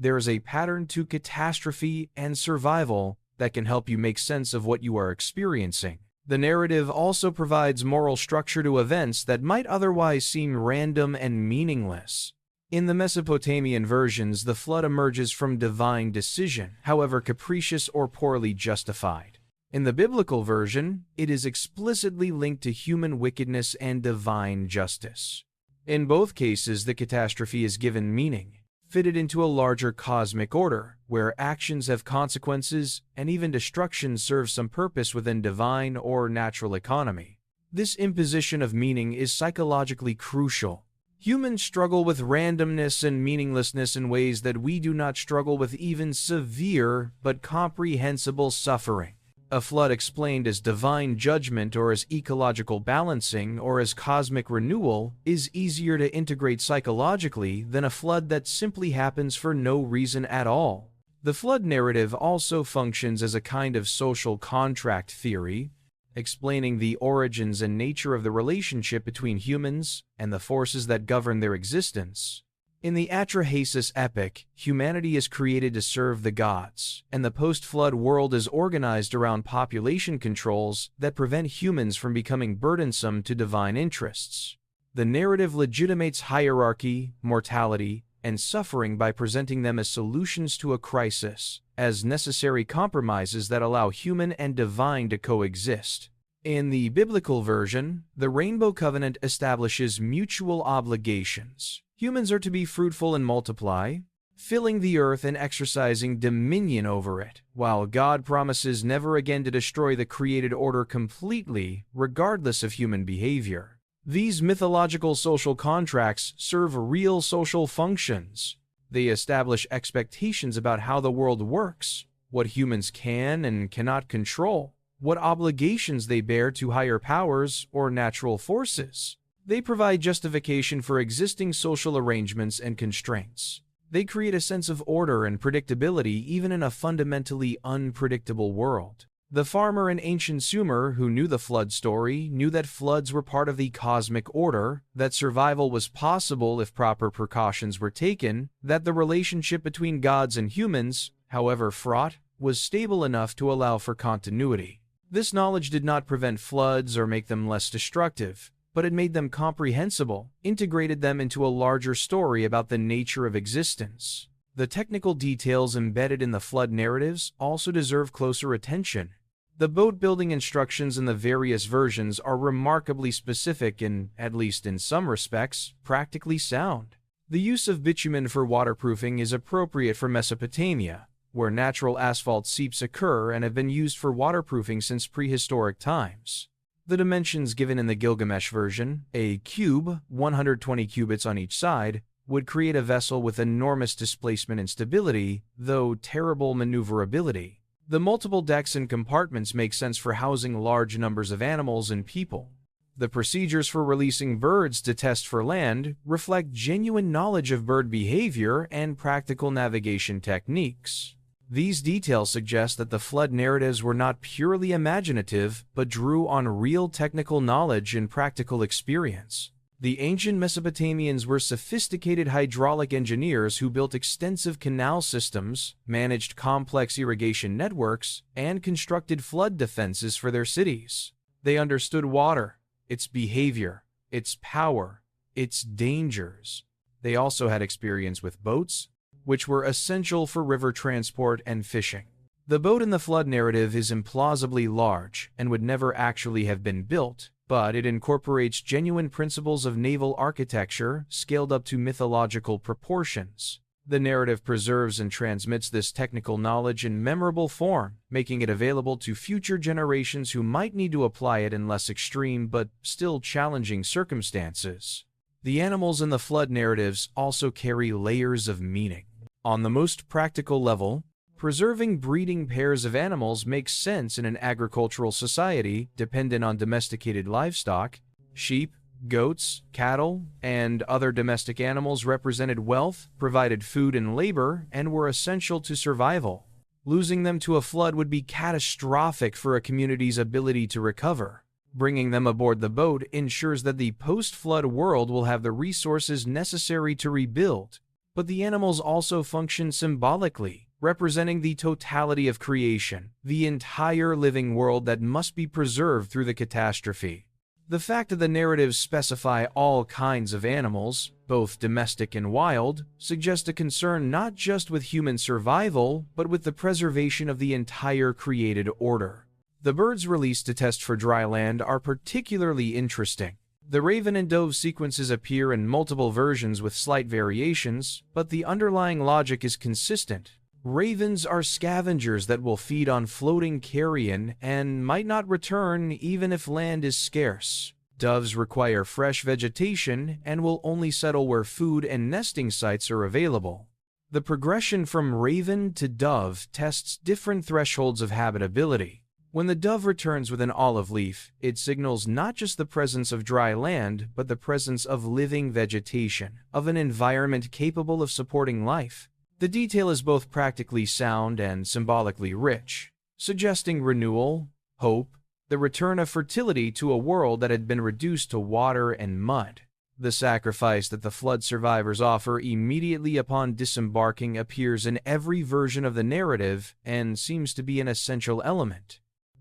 There is a pattern to catastrophe and survival that can help you make sense of what you are experiencing. The narrative also provides moral structure to events that might otherwise seem random and meaningless. In the Mesopotamian versions, the flood emerges from divine decision, however capricious or poorly justified. In the biblical version, it is explicitly linked to human wickedness and divine justice. In both cases, the catastrophe is given meaning, fitted into a larger cosmic order, where actions have consequences and even destruction serves some purpose within divine or natural economy. This imposition of meaning is psychologically crucial. Humans struggle with randomness and meaninglessness in ways that we do not struggle with even severe but comprehensible suffering. A flood explained as divine judgment or as ecological balancing or as cosmic renewal is easier to integrate psychologically than a flood that simply happens for no reason at all. The flood narrative also functions as a kind of social contract theory, explaining the origins and nature of the relationship between humans and the forces that govern their existence. In the Atrahasis Epic, humanity is created to serve the gods, and the post-flood world is organized around population controls that prevent humans from becoming burdensome to divine interests. The narrative legitimates hierarchy, mortality, and suffering by presenting them as solutions to a crisis, as necessary compromises that allow human and divine to coexist. In the biblical version, the Rainbow Covenant establishes mutual obligations. Humans are to be fruitful and multiply, filling the earth and exercising dominion over it, while God promises never again to destroy the created order completely, regardless of human behavior. These mythological social contracts serve real social functions. They establish expectations about how the world works, what humans can and cannot control, what obligations they bear to higher powers or natural forces. They provide justification for existing social arrangements and constraints. They create a sense of order and predictability even in a fundamentally unpredictable world. The farmer in ancient Sumer who knew the flood story knew that floods were part of the cosmic order, that survival was possible if proper precautions were taken, that the relationship between gods and humans, however fraught, was stable enough to allow for continuity. This knowledge did not prevent floods or make them less destructive, but it made them comprehensible, integrated them into a larger story about the nature of existence. The technical details embedded in the flood narratives also deserve closer attention. The boat-building instructions in the various versions are remarkably specific and, at least in some respects, practically sound. The use of bitumen for waterproofing is appropriate for Mesopotamia, where natural asphalt seeps occur and have been used for waterproofing since prehistoric times. The dimensions given in the Gilgamesh version, a cube, 120 cubits on each side, would create a vessel with enormous displacement and stability, though terrible maneuverability. The multiple decks and compartments make sense for housing large numbers of animals and people. The procedures for releasing birds to test for land reflect genuine knowledge of bird behavior and practical navigation techniques. These details suggest that the flood narratives were not purely imaginative, but drew on real technical knowledge and practical experience. The ancient Mesopotamians were sophisticated hydraulic engineers who built extensive canal systems, managed complex irrigation networks, and constructed flood defenses for their cities. They understood water, its behavior, its power, its dangers. They also had experience with boats, which were essential for river transport and fishing. The boat in the flood narrative is implausibly large and would never actually have been built, but it incorporates genuine principles of naval architecture scaled up to mythological proportions. The narrative preserves and transmits this technical knowledge in memorable form, making it available to future generations who might need to apply it in less extreme but still challenging circumstances. The animals in the flood narratives also carry layers of meaning. On the most practical level, preserving breeding pairs of animals makes sense in an agricultural society dependent on domesticated livestock. Sheep, goats, cattle, and other domestic animals represented wealth, provided food and labor, and were essential to survival. Losing them to a flood would be catastrophic for a community's ability to recover. Bringing them aboard the boat ensures that the post-flood world will have the resources necessary to rebuild. But the animals also function symbolically, representing the totality of creation, the entire living world that must be preserved through the catastrophe. The fact that the narratives specify all kinds of animals, both domestic and wild, suggests a concern not just with human survival, but with the preservation of the entire created order. The birds released to test for dry land are particularly interesting. The raven and dove sequences appear in multiple versions with slight variations, but the underlying logic is consistent. Ravens are scavengers that will feed on floating carrion and might not return even if land is scarce. Doves require fresh vegetation and will only settle where food and nesting sites are available. The progression from raven to dove tests different thresholds of habitability. When the dove returns with an olive leaf, it signals not just the presence of dry land, but the presence of living vegetation, of an environment capable of supporting life. The detail is both practically sound and symbolically rich, suggesting renewal, hope, the return of fertility to a world that had been reduced to water and mud. The sacrifice that the flood survivors offer immediately upon disembarking appears in every version of the narrative and seems to be an essential element.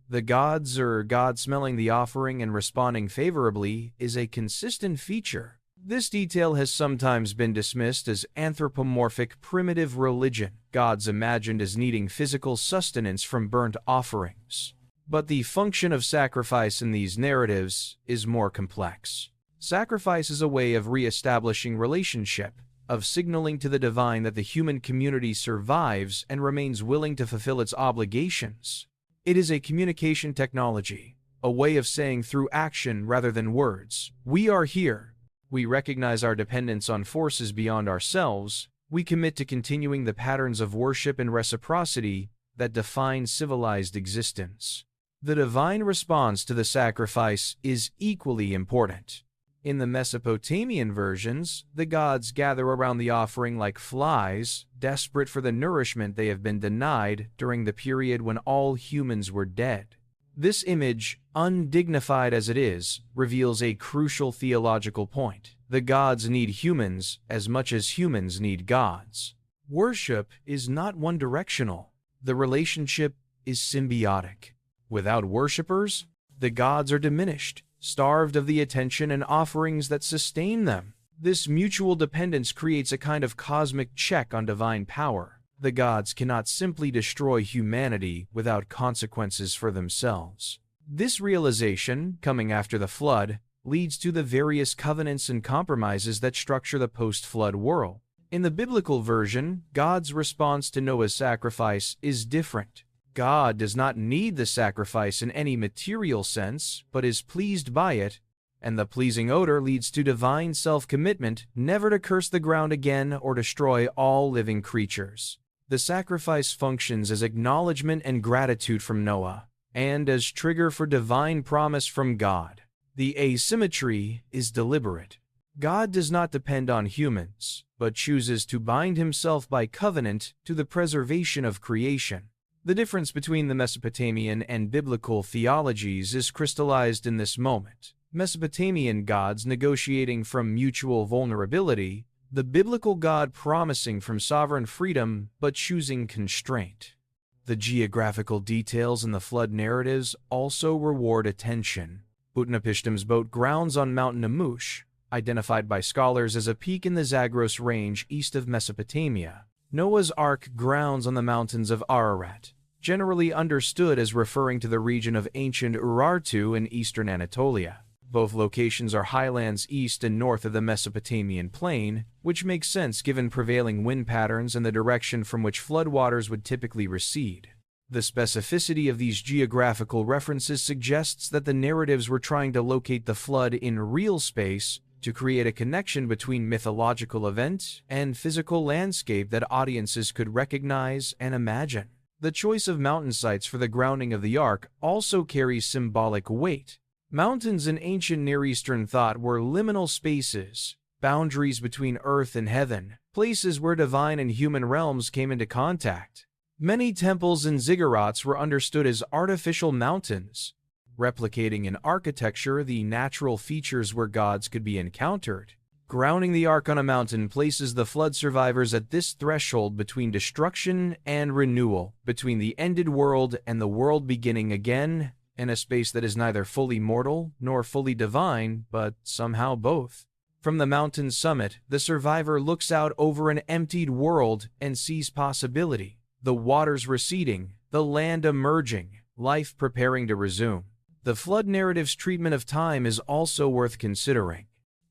The gods or God smelling the offering and responding favorably is a consistent feature. This detail has sometimes been dismissed as anthropomorphic primitive religion, gods imagined as needing physical sustenance from burnt offerings. But the function of sacrifice in these narratives is more complex. Sacrifice is a way of re-establishing relationship, of signaling to the divine that the human community survives and remains willing to fulfill its obligations. It is a communication technology, a way of saying through action rather than words, "We are here." We recognize our dependence on forces beyond ourselves. We commit to continuing the patterns of worship and reciprocity that define civilized existence. The divine response to the sacrifice is equally important. In the Mesopotamian versions, the gods gather around the offering like flies, desperate for the nourishment they have been denied during the period when all humans were dead. This image, undignified as it is, reveals a crucial theological point. The gods need humans as much as humans need gods. Worship is not one-directional. The relationship is symbiotic. Without worshippers, the gods are diminished, starved of the attention and offerings that sustain them. This mutual dependence creates a kind of cosmic check on divine power. The gods cannot simply destroy humanity without consequences for themselves. This realization, coming after the flood, leads to the various covenants and compromises that structure the post-flood world. In the biblical version, God's response to Noah's sacrifice is different. God does not need the sacrifice in any material sense, but is pleased by it, and the pleasing odor leads to divine self-commitment never to curse the ground again or destroy all living creatures. The sacrifice functions as acknowledgement and gratitude from Noah, and as trigger for divine promise from God. The asymmetry is deliberate. God does not depend on humans, but chooses to bind himself by covenant to the preservation of creation. The difference between the Mesopotamian and biblical theologies is crystallized in this moment. Mesopotamian gods negotiating from mutual vulnerability, the biblical God promising from sovereign freedom but choosing constraint. The geographical details in the flood narratives also reward attention. Utnapishtim's boat grounds on Mount Namush, identified by scholars as a peak in the Zagros Range east of Mesopotamia. Noah's Ark grounds on the mountains of Ararat, generally understood as referring to the region of ancient Urartu in eastern Anatolia. Both locations are highlands east and north of the Mesopotamian plain, which makes sense given prevailing wind patterns and the direction from which floodwaters would typically recede. The specificity of these geographical references suggests that the narratives were trying to locate the flood in real space to create a connection between mythological event and physical landscape that audiences could recognize and imagine. The choice of mountain sites for the grounding of the Ark also carries symbolic weight. Mountains in ancient Near Eastern thought were liminal spaces, boundaries between earth and heaven, places where divine and human realms came into contact. Many temples and ziggurats were understood as artificial mountains, replicating in architecture the natural features where gods could be encountered. Grounding the Ark on a mountain places the flood survivors at this threshold between destruction and renewal, between the ended world and the world beginning again, in a space that is neither fully mortal nor fully divine, but somehow both. From the mountain's summit, the survivor looks out over an emptied world and sees possibility. The waters receding, the land emerging, life preparing to resume. The flood narrative's treatment of time is also worth considering.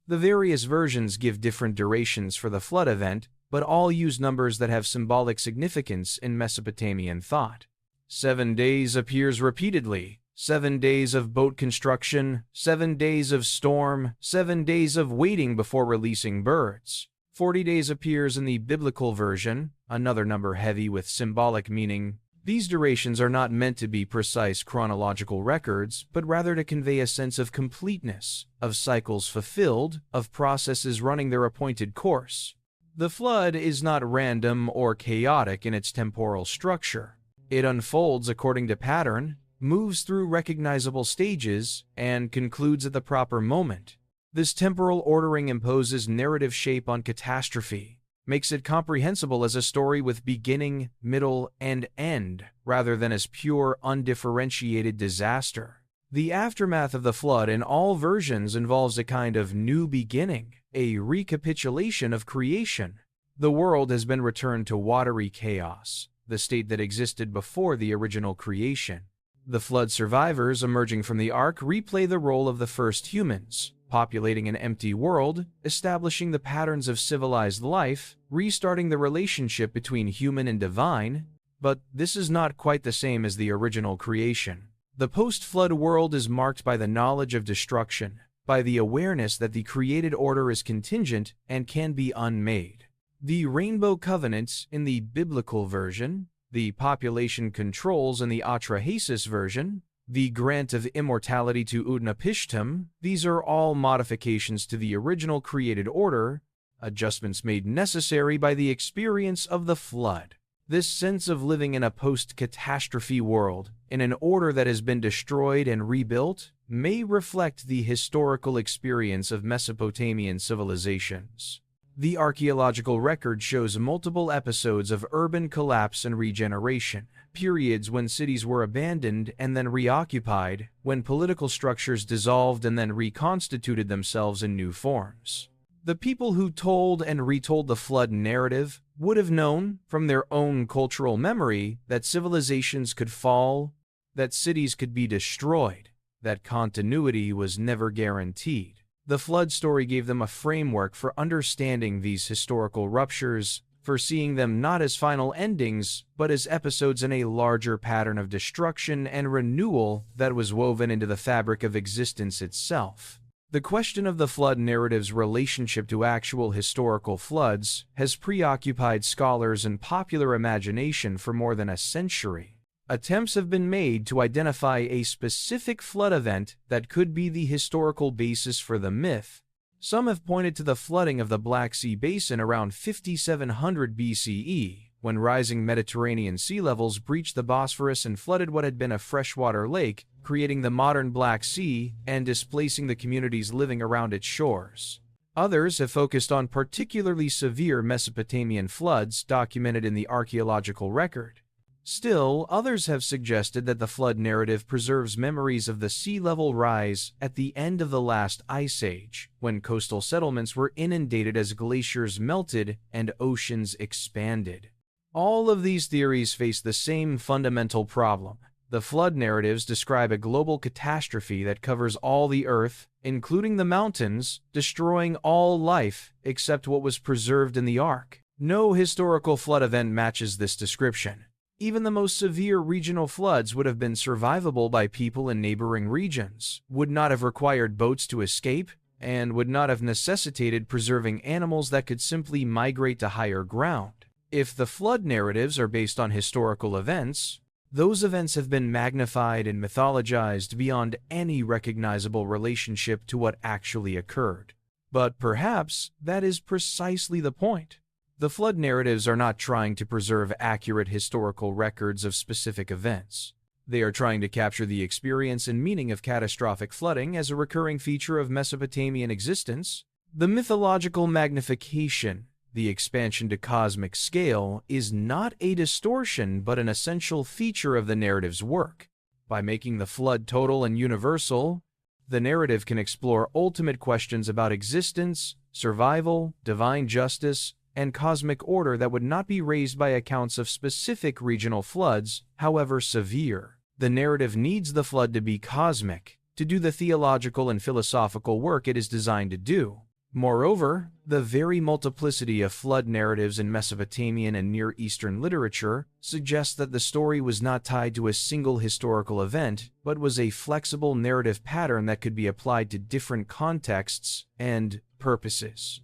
The various versions give different durations for the flood event, but all use numbers that have symbolic significance in Mesopotamian thought. 7 days appears repeatedly, 7 days of boat construction, 7 days of storm, 7 days of waiting before releasing birds. 40 days appears in the biblical version, another number heavy with symbolic meaning. These durations are not meant to be precise chronological records, but rather to convey a sense of completeness, of cycles fulfilled, of processes running their appointed course. The flood is not random or chaotic in its temporal structure. It unfolds according to pattern, moves through recognizable stages, and concludes at the proper moment. This temporal ordering imposes narrative shape on catastrophe, makes it comprehensible as a story with beginning, middle, and end, rather than as pure, undifferentiated disaster. The aftermath of the flood in all versions involves a kind of new beginning, a recapitulation of creation. The world has been returned to watery chaos, the state that existed before the original creation. The flood survivors emerging from the ark replay the role of the first humans, populating an empty world, establishing the patterns of civilized life, restarting the relationship between human and divine. But this is not quite the same as the original creation. The post-flood world is marked by the knowledge of destruction, by the awareness that the created order is contingent and can be unmade. The Rainbow Covenants in the biblical version, the population controls in the Atrahasis version, the grant of immortality to Utnapishtim, these are all modifications to the original created order, adjustments made necessary by the experience of the flood. This sense of living in a post-catastrophe world, in an order that has been destroyed and rebuilt, may reflect the historical experience of Mesopotamian civilizations. The archaeological record shows multiple episodes of urban collapse and regeneration, periods when cities were abandoned and then reoccupied, when political structures dissolved and then reconstituted themselves in new forms. The people who told and retold the flood narrative would have known, from their own cultural memory, that civilizations could fall, that cities could be destroyed, that continuity was never guaranteed. The flood story gave them a framework for understanding these historical ruptures, for seeing them not as final endings, but as episodes in a larger pattern of destruction and renewal that was woven into the fabric of existence itself. The question of the flood narrative's relationship to actual historical floods has preoccupied scholars and popular imagination for more than a century. Attempts have been made to identify a specific flood event that could be the historical basis for the myth. Some have pointed to the flooding of the Black Sea Basin around 5700 BCE, when rising Mediterranean sea levels breached the Bosphorus and flooded what had been a freshwater lake, creating the modern Black Sea and displacing the communities living around its shores. Others have focused on particularly severe Mesopotamian floods documented in the archaeological record. Still, others have suggested that the flood narrative preserves memories of the sea level rise at the end of the last ice age, when coastal settlements were inundated as glaciers melted and oceans expanded. All of these theories face the same fundamental problem. The flood narratives describe a global catastrophe that covers all the earth, including the mountains, destroying all life except what was preserved in the ark. No historical flood event matches this description. Even the most severe regional floods would have been survivable by people in neighboring regions, would not have required boats to escape, and would not have necessitated preserving animals that could simply migrate to higher ground. If the flood narratives are based on historical events, those events have been magnified and mythologized beyond any recognizable relationship to what actually occurred. But perhaps that is precisely the point. The flood narratives are not trying to preserve accurate historical records of specific events. They are trying to capture the experience and meaning of catastrophic flooding as a recurring feature of Mesopotamian existence. The mythological magnification, the expansion to cosmic scale, is not a distortion but an essential feature of the narrative's work. By making the flood total and universal, the narrative can explore ultimate questions about existence, survival, divine justice, and cosmic order that would not be raised by accounts of specific regional floods, however severe. The narrative needs the flood to be cosmic, to do the theological and philosophical work it is designed to do. Moreover, the very multiplicity of flood narratives in Mesopotamian and Near Eastern literature suggests that the story was not tied to a single historical event, but was a flexible narrative pattern that could be applied to different contexts and purposes.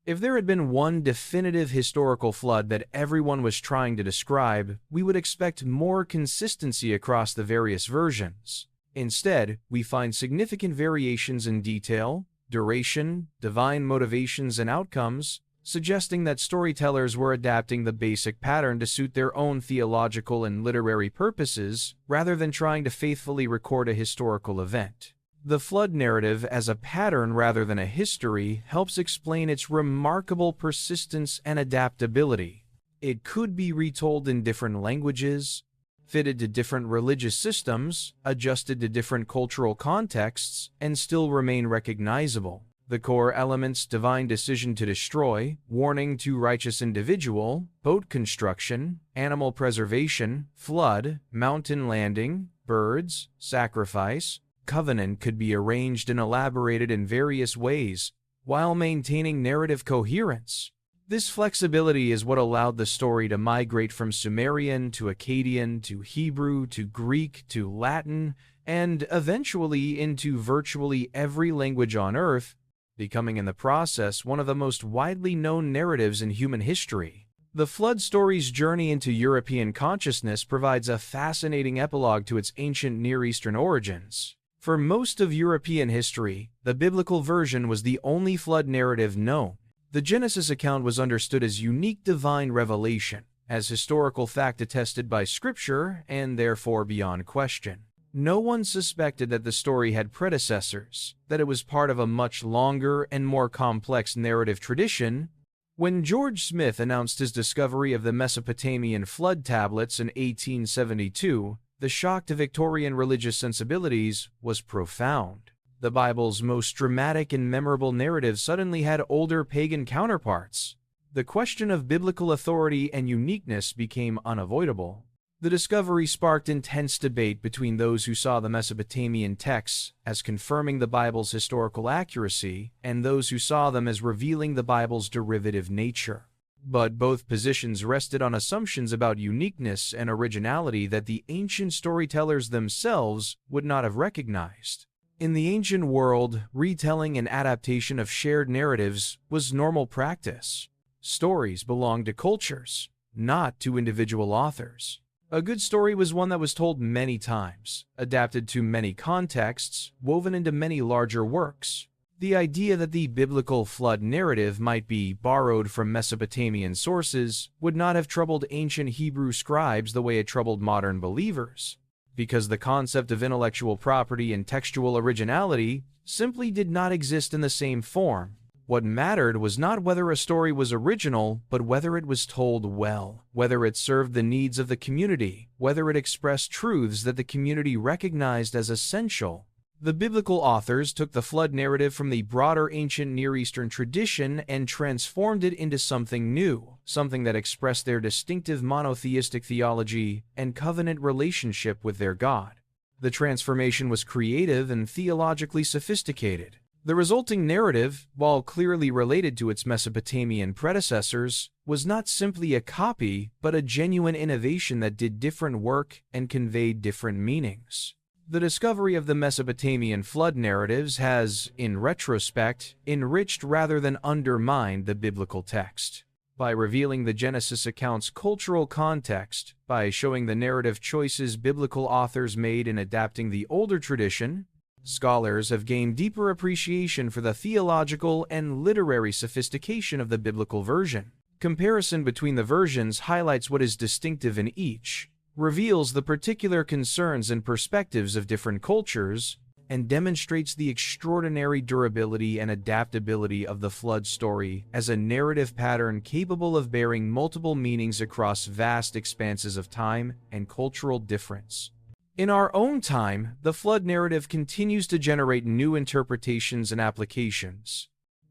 If there had been one definitive historical flood that everyone was trying to describe, we would expect more consistency across the various versions. Instead, we find significant variations in detail, duration, divine motivations, and outcomes, suggesting that storytellers were adapting the basic pattern to suit their own theological and literary purposes, rather than trying to faithfully record a historical event. The flood narrative as a pattern rather than a history helps explain its remarkable persistence and adaptability. It could be retold in different languages, fitted to different religious systems, adjusted to different cultural contexts, and still remain recognizable. The core elements: divine decision to destroy, warning to righteous individual, boat construction, animal preservation, flood, mountain landing, birds, sacrifice, covenant could be arranged and elaborated in various ways, while maintaining narrative coherence. This flexibility is what allowed the story to migrate from Sumerian to Akkadian to Hebrew to Greek to Latin, and eventually into virtually every language on Earth, becoming in the process one of the most widely known narratives in human history. The flood story's journey into European consciousness provides a fascinating epilogue to its ancient Near Eastern origins. For most of European history, the biblical version was the only flood narrative known. The Genesis account was understood as unique divine revelation, as historical fact attested by Scripture, and therefore beyond question. No one suspected that the story had predecessors, that it was part of a much longer and more complex narrative tradition. When George Smith announced his discovery of the Mesopotamian flood tablets in 1872, the shock to Victorian religious sensibilities was profound. The Bible's most dramatic and memorable narrative suddenly had older pagan counterparts. The question of biblical authority and uniqueness became unavoidable. The discovery sparked intense debate between those who saw the Mesopotamian texts as confirming the Bible's historical accuracy and those who saw them as revealing the Bible's derivative nature. But both positions rested on assumptions about uniqueness and originality that the ancient storytellers themselves would not have recognized. In the ancient world, retelling and adaptation of shared narratives was normal practice. Stories belonged to cultures, not to individual authors. A good story was one that was told many times, adapted to many contexts, woven into many larger works. The idea that the biblical flood narrative might be borrowed from Mesopotamian sources would not have troubled ancient Hebrew scribes the way it troubled modern believers, because the concept of intellectual property and textual originality simply did not exist in the same form. What mattered was not whether a story was original, but whether it was told well, whether it served the needs of the community, whether it expressed truths that the community recognized as essential. The biblical authors took the flood narrative from the broader ancient Near Eastern tradition and transformed it into something new, something that expressed their distinctive monotheistic theology and covenant relationship with their God. The transformation was creative and theologically sophisticated. The resulting narrative, while clearly related to its Mesopotamian predecessors, was not simply a copy, but a genuine innovation that did different work and conveyed different meanings. The discovery of the Mesopotamian flood narratives has, in retrospect, enriched rather than undermined the biblical text. By revealing the Genesis account's cultural context, by showing the narrative choices biblical authors made in adapting the older tradition, scholars have gained deeper appreciation for the theological and literary sophistication of the biblical version. Comparison between the versions highlights what is distinctive in each, reveals the particular concerns and perspectives of different cultures, and demonstrates the extraordinary durability and adaptability of the flood story as a narrative pattern capable of bearing multiple meanings across vast expanses of time and cultural difference. In our own time, the flood narrative continues to generate new interpretations and applications.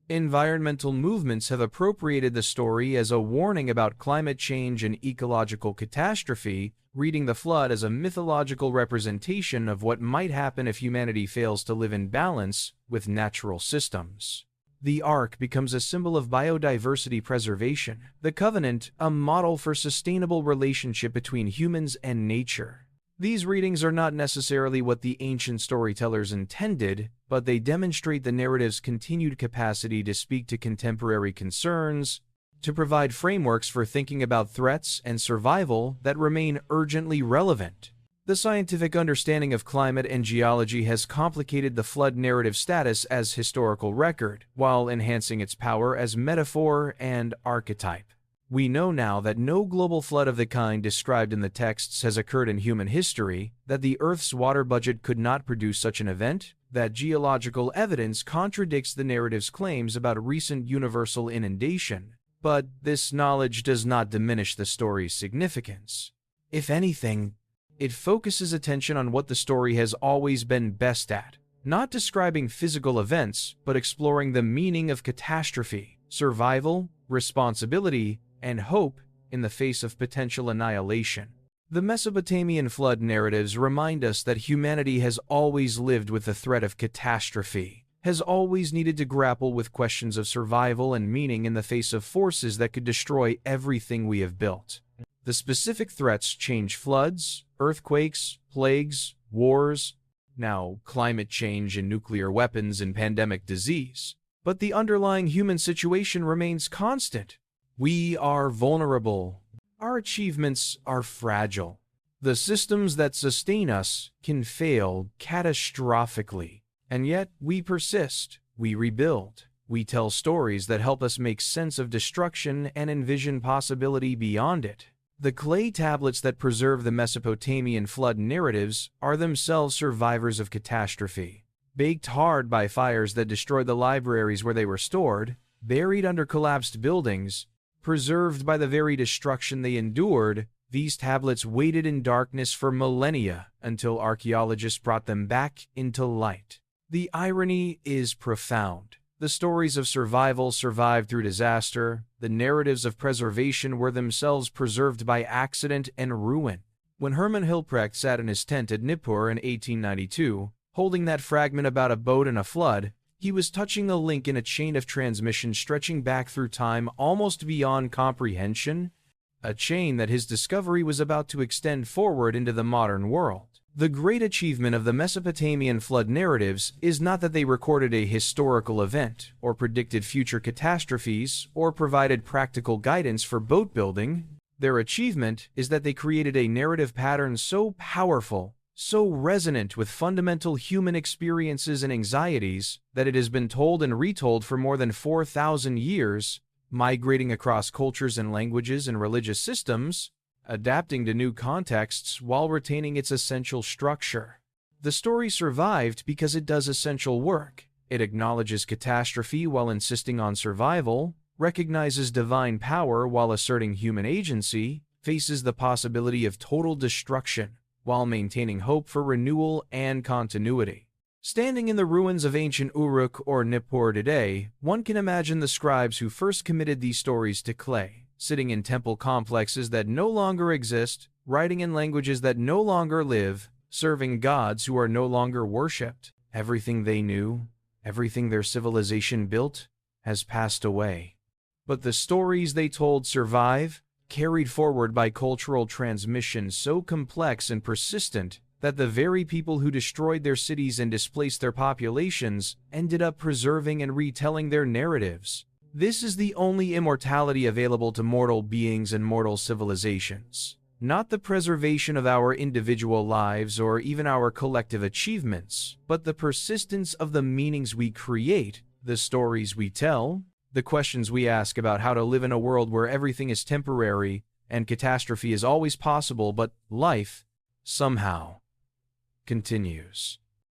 Environmental movements have appropriated the story as a warning about climate change and ecological catastrophe, reading the flood as a mythological representation of what might happen if humanity fails to live in balance with natural systems. The Ark becomes a symbol of biodiversity preservation, the Covenant a model for sustainable relationship between humans and nature. These readings are not necessarily what the ancient storytellers intended, but they demonstrate the narrative's continued capacity to speak to contemporary concerns, to provide frameworks for thinking about threats and survival that remain urgently relevant. The scientific understanding of climate and geology has complicated the flood narrative status as historical record, while enhancing its power as metaphor and archetype. We know now that no global flood of the kind described in the texts has occurred in human history, that the Earth's water budget could not produce such an event, that geological evidence contradicts the narrative's claims about recent universal inundation. But this knowledge does not diminish the story's significance. If anything, it focuses attention on what the story has always been best at, not describing physical events, but exploring the meaning of catastrophe, survival, responsibility, and hope in the face of potential annihilation. The Mesopotamian flood narratives remind us that humanity has always lived with the threat of catastrophe, has always needed to grapple with questions of survival and meaning in the face of forces that could destroy everything we have built. The specific threats change: floods, earthquakes, plagues, wars, now climate change and nuclear weapons and pandemic disease. But the underlying human situation remains constant. We are vulnerable. Our achievements are fragile. The systems that sustain us can fail catastrophically. And yet we persist. We rebuild. We tell stories that help us make sense of destruction and envision possibility beyond it. The clay tablets that preserve the Mesopotamian flood narratives are themselves survivors of catastrophe. Baked hard by fires that destroyed the libraries where they were stored, buried under collapsed buildings, preserved by the very destruction they endured, these tablets waited in darkness for millennia until archaeologists brought them back into light. The irony is profound. The stories of survival survived through disaster. The narratives of preservation were themselves preserved by accident and ruin. When Hermann Hilprecht sat in his tent at Nippur in 1892, holding that fragment about a boat and a flood, he was touching a link in a chain of transmission stretching back through time almost beyond comprehension, a chain that his discovery was about to extend forward into the modern world. The great achievement of the Mesopotamian flood narratives is not that they recorded a historical event, or predicted future catastrophes, or provided practical guidance for boat building. Their achievement is that they created a narrative pattern so powerful, so resonant with fundamental human experiences and anxieties, that it has been told and retold for more than 4,000 years, migrating across cultures and languages and religious systems, adapting to new contexts while retaining its essential structure. The story survived because it does essential work. It acknowledges catastrophe while insisting on survival, recognizes divine power while asserting human agency, faces the possibility of total destruction while maintaining hope for renewal and continuity. Standing in the ruins of ancient Uruk or Nippur today, one can imagine the scribes who first committed these stories to clay, sitting in temple complexes that no longer exist, writing in languages that no longer live, serving gods who are no longer worshipped. Everything they knew, everything their civilization built, has passed away. But the stories they told survive, carried forward by cultural transmission so complex and persistent that the very people who destroyed their cities and displaced their populations ended up preserving and retelling their narratives. This is the only immortality available to mortal beings and mortal civilizations. Not the preservation of our individual lives or even our collective achievements, but the persistence of the meanings we create, the stories we tell, the questions we ask about how to live in a world where everything is temporary and catastrophe is always possible, but life, somehow, continues.